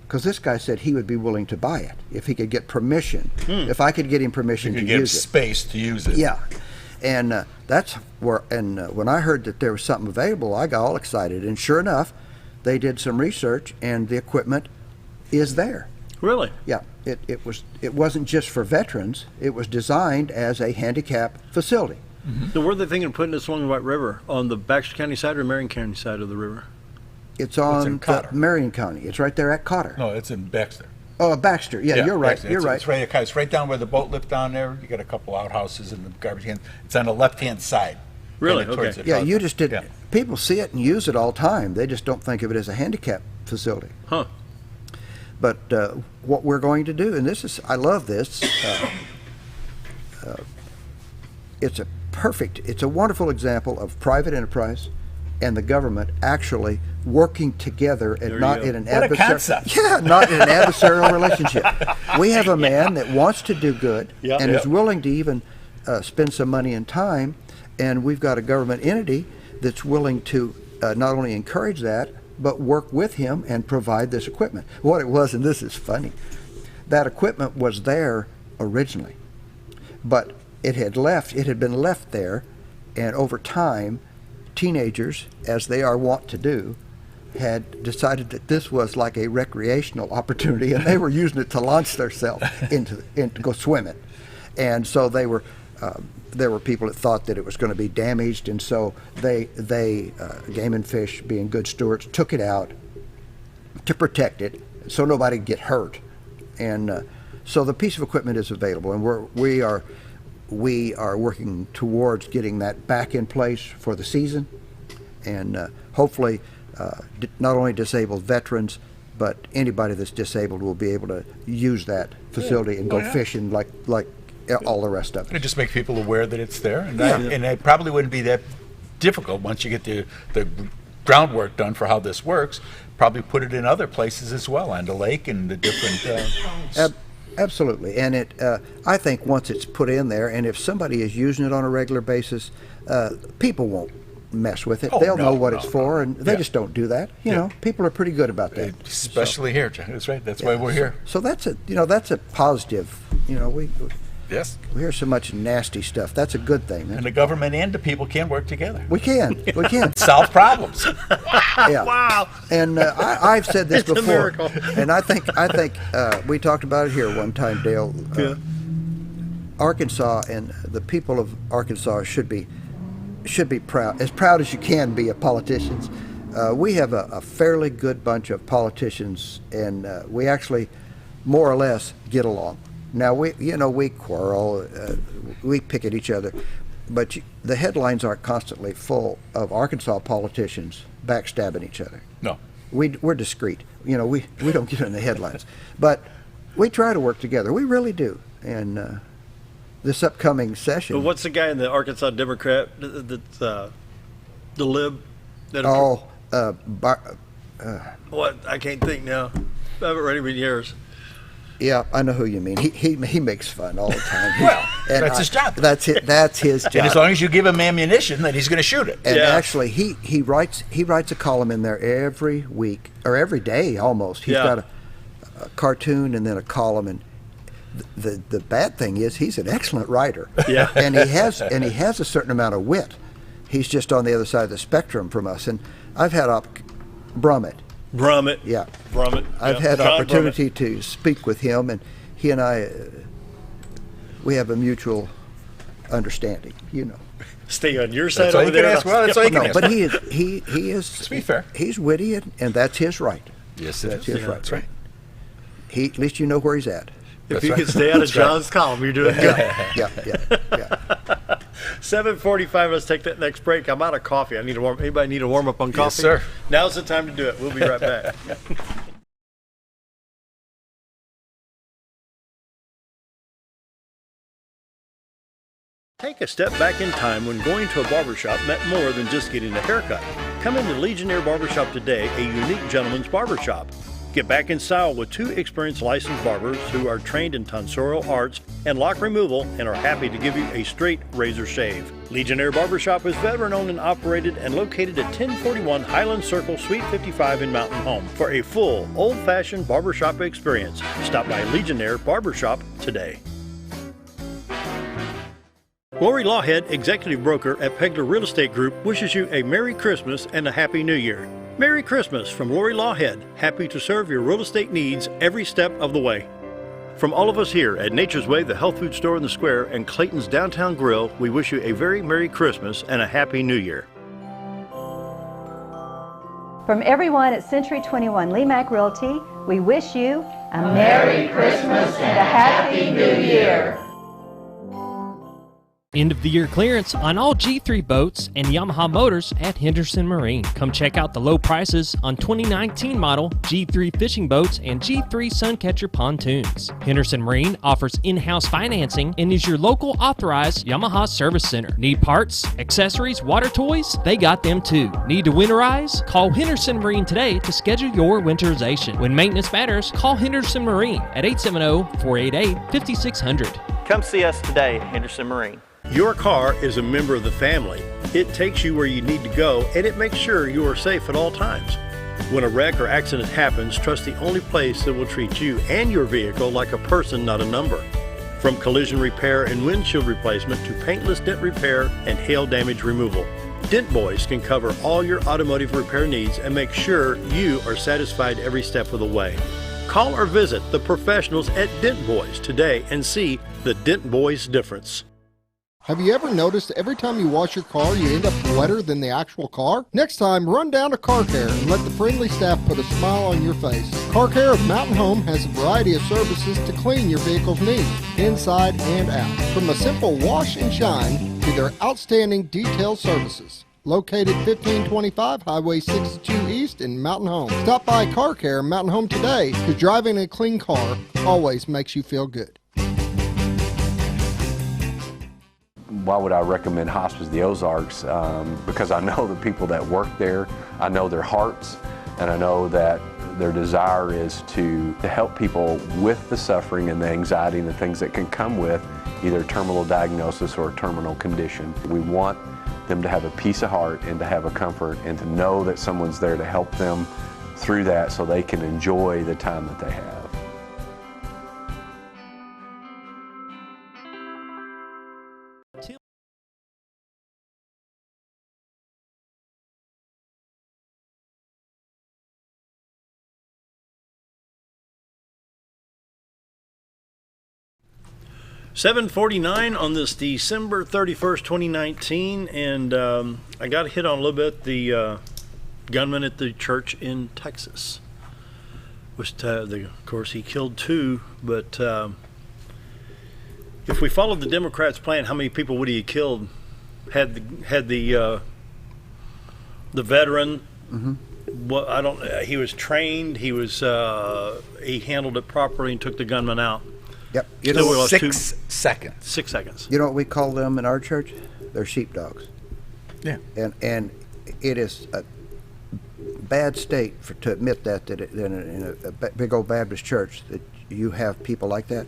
Because this guy said he would be willing to buy it if he could get permission. If I could get him permission to use it. You could get space to use it. Yeah. And that's where, when I heard that there was something available, I got all excited. And sure enough, they did some research, and the equipment is there. Really? Yeah. It wasn't just for veterans. It was designed as a handicap facility. Mm-hmm. So where are they thinking of putting this along the White River? On the Baxter County side or Marion County side of the river? It's on Marion County. It's right there at Cotter. No, it's in Baxter. Oh, Baxter. Yeah, you're right. Baxter. You're right. It's right down where the boat lift down there. You got a couple outhouses and the garbage cans. It's on the left-hand side. Really? Okay. Yeah, you just did. Yeah. People see it and use it all the time. They just don't think of it as a handicap facility. Huh. But what we're going to do, and I love this. It's a wonderful example of private enterprise and the government actually working together and not in an not in an adversarial relationship. We have a man that wants to do good and is willing to even spend some money and time, and we've got a government entity that's willing to not only encourage that, but work with him and provide this equipment. What it was, and this is funny, that equipment was there originally, but it had been left there, and over time, teenagers, as they are wont to do, had decided that this was like a recreational opportunity, and they were using it to launch themselves into go swimming. And so there were people that thought that it was going to be damaged, and so they Game and Fish, being good stewards, took it out to protect it so nobody could get hurt. And so the piece of equipment is available, and we are working towards getting that back in place for the season, and hopefully not only disabled veterans, but anybody that's disabled will be able to use that facility and go fishing like all the rest of it. It just makes people aware that it's there, and it probably wouldn't be that difficult once you get the groundwork done for how this works. Probably put it in other places as well, on the lake and the different. Absolutely, and I think once it's put in there, and if somebody is using it on a regular basis, people won't mess with it. They'll know what it's for, and they just don't do that. You know, people are pretty good about that. Especially here, John. That's right. That's why we're here. So that's a positive. We hear so much nasty stuff. That's a good thing. And the government and the people can work together. We can. Solve problems. Yeah. Wow. And I've said this It's before. a miracle. And I think we talked about it here one time, Dale. Arkansas and the people of Arkansas should be proud as you can be of politicians. We have a fairly good bunch of politicians, and we actually more or less get along. Now we quarrel, we pick at each other, but the headlines aren't constantly full of Arkansas politicians backstabbing each other. No, we're discreet. We don't get in the headlines, but we try to work together. We really do. And this upcoming session. But what's the guy in the Arkansas Democrat that's the lib? What? I can't think now. I haven't read him in years. Yeah, I know who you mean. He makes fun all the time. Well, that's his job. That's it. That's his job. And as long as you give him ammunition, then he's going to shoot it. And actually, he writes a column in there every week or every day almost. He's got a cartoon and then a column, and The bad thing is he's an excellent writer. Yeah. And he has a certain amount of wit. He's just on the other side of the spectrum from us. And I've had Brummett. Yeah. Brummett. I've had opportunity to speak with him, and he and I, we have a mutual understanding, you know. Stay on your side That's all over you can there. ask. Well, that's all you can No, ask. but he is. Let's be fair. He's witty, and that's his right. Yes, it That's is. his right. That's right. At least you know where he's at. If you can stay out of John's column, you're doing good. Yeah. 7:45. Let's take that next break. I'm out of coffee. Anybody need a warm up on coffee? Yes, sir. Now's the time to do it. We'll be right back. Take a step back in time when going to a barbershop meant more than just getting a haircut. Come into Legionnaire Barbershop today, a unique gentleman's barbershop. Get back in style with 2 experienced licensed barbers who are trained in tonsorial arts and lock removal and are happy to give you a straight razor shave. Legionnaire Barbershop is veteran-owned and operated and located at 1041 Highland Circle, Suite 55 in Mountain Home. For a full, old-fashioned barbershop experience, stop by Legionnaire Barbershop today. Lori Lawhead, executive broker at Pegler Real Estate Group, wishes you a Merry Christmas and a Happy New Year. Merry Christmas from Lori Lawhead. Happy to serve your real estate needs every step of the way. From all of us here at Nature's Way, the health food store in the square, and Clayton's Downtown Grill, we wish you a very Merry Christmas and a Happy New Year. From everyone at Century 21 Lemac Realty, we wish you a Merry Christmas and a Happy New Year. End of the year clearance on all G3 boats and Yamaha motors at Henderson Marine. Come check out the low prices on 2019 model G3 fishing boats and G3 Suncatcher pontoons. Henderson Marine offers in-house financing and is your local authorized Yamaha service center. Need parts, accessories, water toys? They got them too. Need to winterize? Call Henderson Marine today to schedule your winterization. When maintenance matters, call Henderson Marine at 870-488-5600. Come see us today at Henderson Marine. Your car is a member of the family. It takes you where you need to go, and it makes sure you are safe at all times. When a wreck or accident happens, trust the only place that will treat you and your vehicle like a person, not a number. From collision repair and windshield replacement to paintless dent repair and hail damage removal, Dent Boys can cover all your automotive repair needs and make sure you are satisfied every step of the way. Call or visit the professionals at Dent Boys today and see the Dent Boys difference. Have you ever noticed every time you wash your car, you end up wetter than the actual car? Next time, run down to Car Care and let the friendly staff put a smile on your face. Car Care of Mountain Home has a variety of services to clean your vehicle's needs, inside and out. From a simple wash and shine to their outstanding detail services. Located 1525 Highway 62 East in Mountain Home. Stop by Car Care Mountain Home today, because driving a clean car always makes you feel good. Why would I recommend Hospice of the Ozarks? Because I know the people that work there, I know their hearts, and I know that their desire is to help people with the suffering and the anxiety and the things that can come with either a terminal diagnosis or a terminal condition. We want them to have a peace of heart and to have a comfort and to know that someone's there to help them through that so they can enjoy the time that they have. $7:49 on this December 31st, 2019, and I got hit on a little bit the gunman at the church in Texas. Of course, he killed 2, but if we followed the Democrats' plan, how many people would he have killed? Had the veteran? Mm-hmm. Well, I don't. He was trained. He handled it properly and took the gunman out. Yep. You know, 6 seconds. 6 seconds. You know what we call them in our church? They're sheepdogs. Yeah. And it is a bad state to admit that in a big old Baptist church that you have people like that.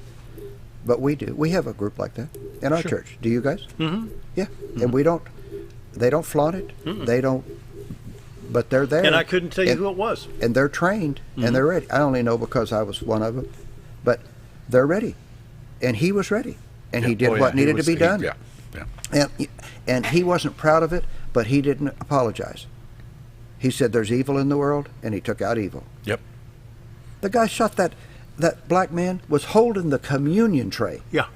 But we do. We have a group like that in our church. Do you guys? Mm-hmm. Yeah. Mm-hmm. And they don't flaunt it. Mm-mm. They don't. But they're there. And I couldn't tell you who it was. And they're trained, Mm-hmm. and they're ready. I only know because I was one of them. But they're ready. and he was ready, and he did what needed to be done. And he wasn't proud of it, but he didn't apologize. He said, "There's evil in the world," and he took out evil. Yep. The guy shot that black man was holding the communion tray. Yeah.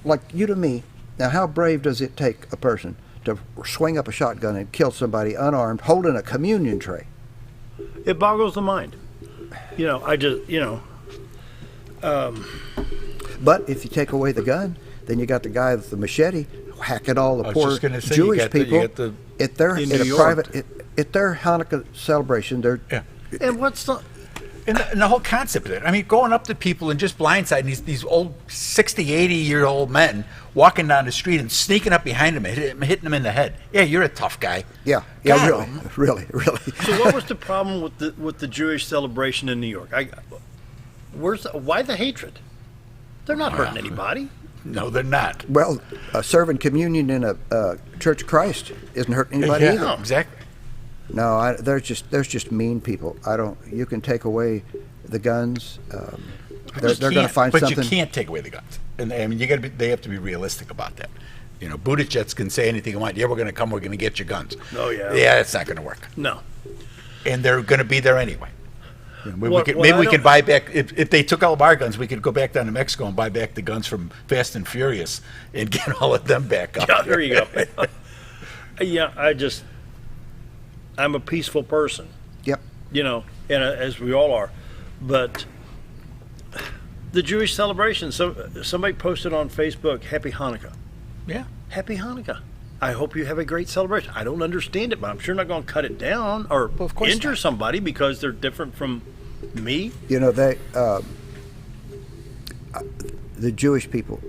Like you to me. Now, how brave does it take a person to swing up a shotgun and kill somebody unarmed holding a communion tray? It boggles the mind. But if you take away the gun, then you got the guy with the machete hacking all the poor Jewish people at their Hanukkah celebration. And what's the and the whole concept of it? I mean, going up to people and just blindsiding these old 60, 80-year-old men walking down the street and sneaking up behind them and hitting them in the head. Yeah, you're a tough guy. Yeah, really. So what was the problem with the Jewish celebration in New York? Why the hatred? They're not hurting anybody. No, they're not. Well, serving communion in a Church of Christ isn't hurting anybody either. No, exactly. No, there's just mean people. You can take away the guns. They're going to find something. But you can't take away the guns. And I mean, they have to be realistic about that. Buttigieg can say anything he wants. Yeah, we're going to come. We're going to get your guns. Oh yeah. Yeah, it's not going to work. No. And they're going to be there anyway. Maybe we can buy back. If they took all of our guns, we could go back down to Mexico and buy back the guns from Fast and Furious and get all of them back up. Yeah, there you go. Yeah, I'm a peaceful person. Yep. And as we all are, but the Jewish celebration. Somebody posted on Facebook, "Happy Hanukkah." Yeah. Happy Hanukkah. I hope you have a great celebration. I don't understand it, but I'm sure not going to cut it down or injure somebody because they're different from me. The Jewish people,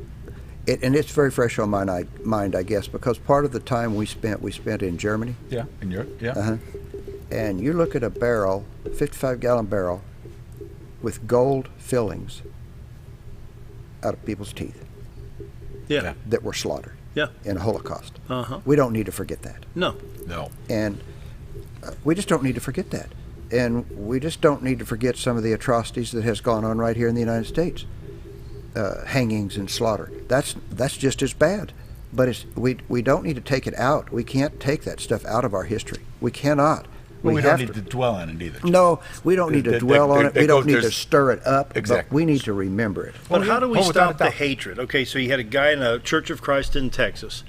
and it's very fresh on my mind, I guess, because part of the time we spent in Germany. Yeah, in Europe. Yeah. And you look at a barrel, 55-gallon barrel, with gold fillings out of people's teeth. Yeah. That were slaughtered. Yeah. In a Holocaust. Uh-huh. We don't need to forget that. No. And we just don't need to forget that. And we just don't need to forget some of the atrocities that has gone on right here in the United States. Hangings and slaughter. That's just as bad. But we don't need to take it out. We can't take that stuff out of our history. We cannot. Well, we don't need to dwell on it either. No, we don't need to dwell on it. We don't need to stir it up. Exactly. But we need to remember it. But how do we stop the hatred? Okay, so you had a guy in a Church of Christ in Texas.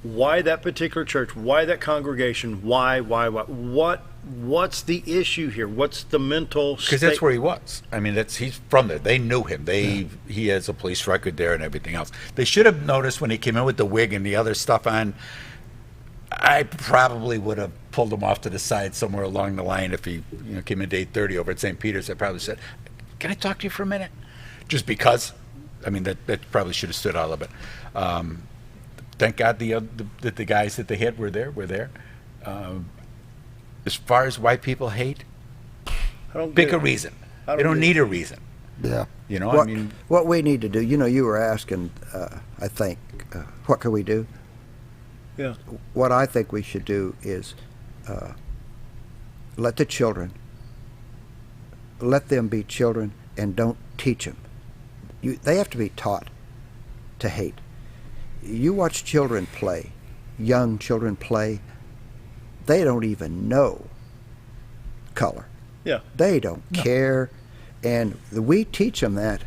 Why that particular church? Why that congregation? Why? What's the issue here? What's the mental state? Because that's where he was. I mean, he's from there. They knew him. He has a police record there and everything else. They should have noticed when he came in with the wig and the other stuff on. I probably would have pulled him off to the side somewhere along the line if he came into 8:30 over at St. Peter's. I probably said, "Can I talk to you for a minute?" Just because. I mean, that probably should have stood out a little bit. Thank God the guys that they hit were there. As far as why people hate, pick a reason. They don't need a reason. Yeah. I mean, what we need to do. You were asking. I think, what can we do? Yeah. What I think we should do is let them be children and don't teach them. They have to be taught to hate. You watch children play, young children play, they don't even know color. Yeah. They don't care, and we teach them that.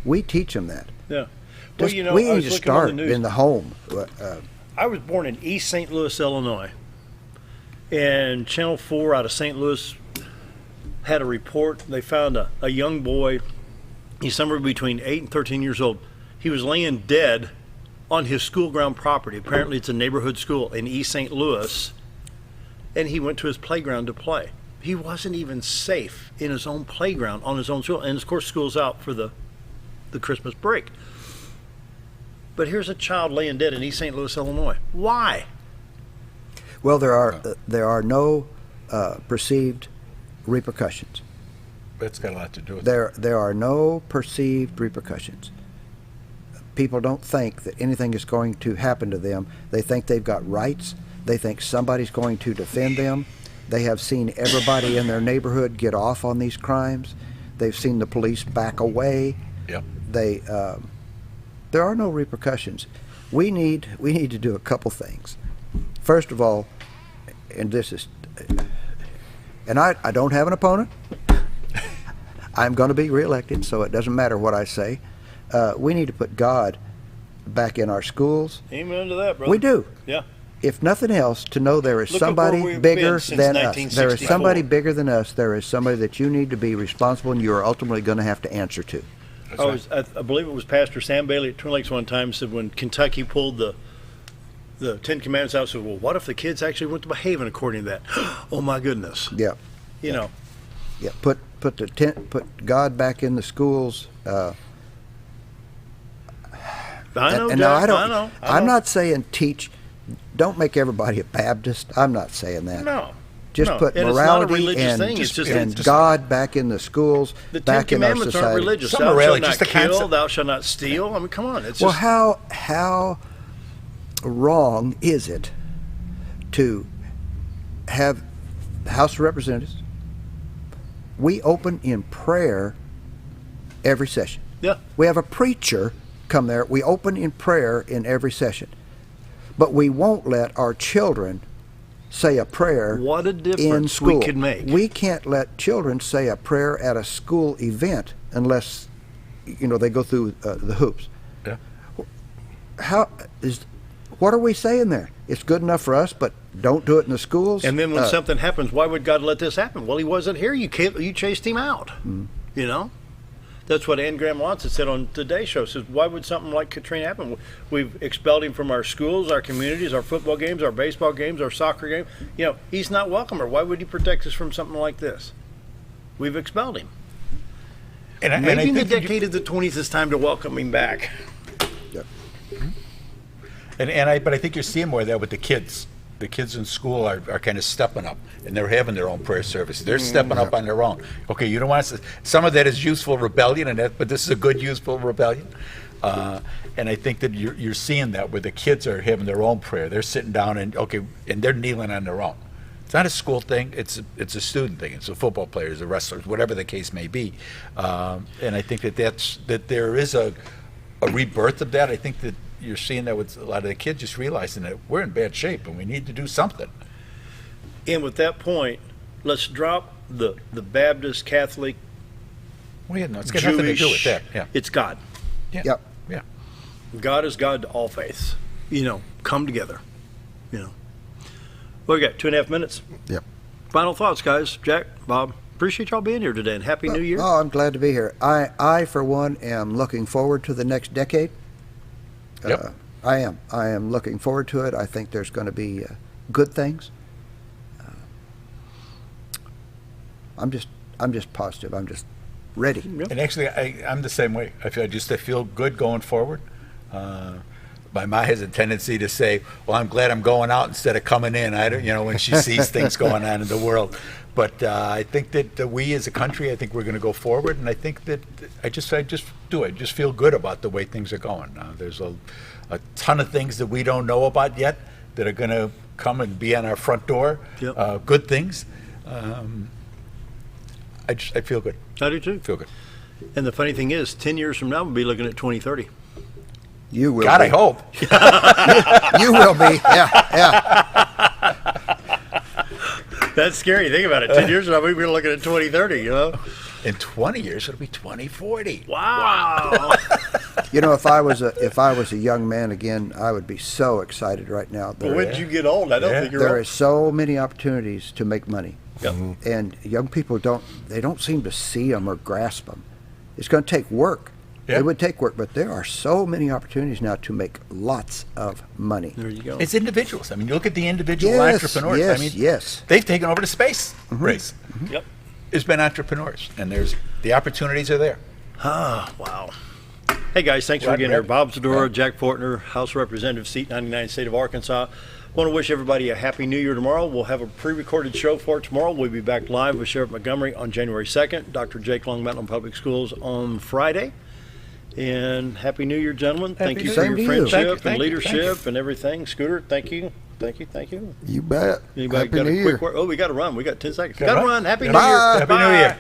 Yeah. We need to start in the home. I was born in East St. Louis, Illinois, and Channel 4 out of St. Louis had a report. They found a young boy. He's somewhere between 8 and 13 years old. He was laying dead on his school ground property. Apparently it's a neighborhood school in East St. Louis, and he went to his playground to play. He wasn't even safe in his own playground on his own school, and of course school's out for the Christmas break. But here's a child laying dead in East St. Louis, Illinois. Why? Well, there are no perceived repercussions. That's got a lot to do with it. There are no perceived repercussions. People don't think that anything is going to happen to them. They think they've got rights. They think somebody's going to defend them. They have seen everybody in their neighborhood get off on these crimes. They've seen the police back away. Yep. there are no repercussions. We need to do a couple things. First of all, and this is, and I don't have an opponent. I'm going to be reelected, so it doesn't matter what I say. We need to put God back in our schools. Amen to that, brother. We do. Yeah. If nothing else, to know there is Look at somebody where we've bigger been since than us. There is 1964. somebody bigger than us. There is somebody that you need to be responsible and you are ultimately going to have to answer to. I believe it was Pastor Sam Bailey at Twin Lakes one time said when Kentucky pulled the Ten Commandments out, said, well, what if the kids actually went to behaving according to that? Oh my goodness. Yeah. You know. Yeah. Put God back in the schools. I know, and now Jack, I know. I'm not saying teach. Don't make everybody a Baptist. I'm not saying that. No. Just No. put And it's not a morality religious thing. It's just- and God back in the schools, The Ten back in our Commandments society. aren't religious. Some Thou morality, shalt just not the kill, concept. thou shalt not steal. I mean, come on. It's Well, just, how wrong is it to have the House of Representatives? We open in prayer every session. Yeah. We have a preacher come there. We open in prayer in every session. But we won't let our children say a prayer What a in difference school. we could make. We can't let children say a prayer at a school event unless, they go through the hoops. Yeah. What are we saying there? It's good enough for us, but don't do it in the schools. And then when something happens, why would God let this happen? Well, he wasn't here. You chased him out. You know? That's what Ann Graham Lawson said on Today's Show. Says, why would something like Katrina happen? We've expelled him from our schools, our communities, our football games, our baseball games, our soccer game. He's not welcome. Or why would he protect us from something like this? We've expelled him. Maybe in the decade of the 20s, it's time to welcome him back. Yep. But I think you're seeing more of that with the kids. The kids in school are kind of stepping up, and they're having their own prayer service. They're stepping up on their own. Okay, you don't want to. Some of that is useful rebellion, but this is a good useful rebellion. And I think that you're seeing that where the kids are having their own prayer. They're sitting down and they're kneeling on their own. It's not a school thing. It's a student thing. It's the football players, the wrestlers, whatever the case may be. And I think that there is a rebirth of that. I think that you're seeing that with a lot of the kids just realizing that we're in bad shape and we need to do something. And with that point, let's drop the Baptist, Catholic, Well, yeah, no, it's got nothing to do with that. Yeah. It's God. Yeah. Yep. Yeah. God is God to all faiths. Come together. Well, we got 2.5 minutes. Yep. Final thoughts, guys. Jack, Bob, appreciate y'all being here today, and Happy New Year. Oh, I'm glad to be here. I, for one, am looking forward to the next decade. Yep. I am looking forward to it. I think there's going to be good things. I'm just positive. I'm just ready. And actually, I'm the same way. I feel good going forward. My mom has a tendency to say, "Well, I'm glad I'm going out instead of coming in." I don't, when she sees things going on in the world. But I think that we as a country, I think we're going to go forward, and I think that I just feel good about the way things are going. There's a ton of things that we don't know about yet that are going to come and be on our front door. Yep. Good things. I feel good. I do too. Feel good. And the funny thing is, 10 years from now, we'll be looking at 2030. You will. God, be. I hope. You will be. Yeah. That's scary. Think about it. 10 years from now, we're looking at 2030, In 20 years, it'll be 2040. Wow. If I was a young man again, I would be so excited right now. Well, when did you get old? I don't think you're There old. is so many opportunities to make money. Yep. And young people don't seem to see them or grasp them. It's going to take work. Yeah. It would take work, but there are so many opportunities now to make lots of money. There you go. It's individuals. I mean, you look at the individual Yes, entrepreneurs. yes, I mean, yes. they've taken over the space race. Yep. It's been entrepreneurs, and the opportunities are there. Ah, wow. Hey, guys, thanks for Glad getting to here. be Bob Zadora, Jack Fortner, House Representative, seat 99, State of Arkansas. Want to wish everybody a Happy New Year tomorrow. We'll have a pre-recorded show for it tomorrow. We'll be back live with Sheriff Montgomery on January 2nd, Dr. Jake Long, Mountain Public Schools on Friday. And Happy New Year, gentlemen. Thank you for your friendship and leadership and everything. Scooter, thank you. Thank you. You bet. Anybody Happy got New a Year. quick word? Oh, we got to run. We got 10 seconds. Gotta Got to run. run. Happy New Bye. Year. Happy Bye. New Year.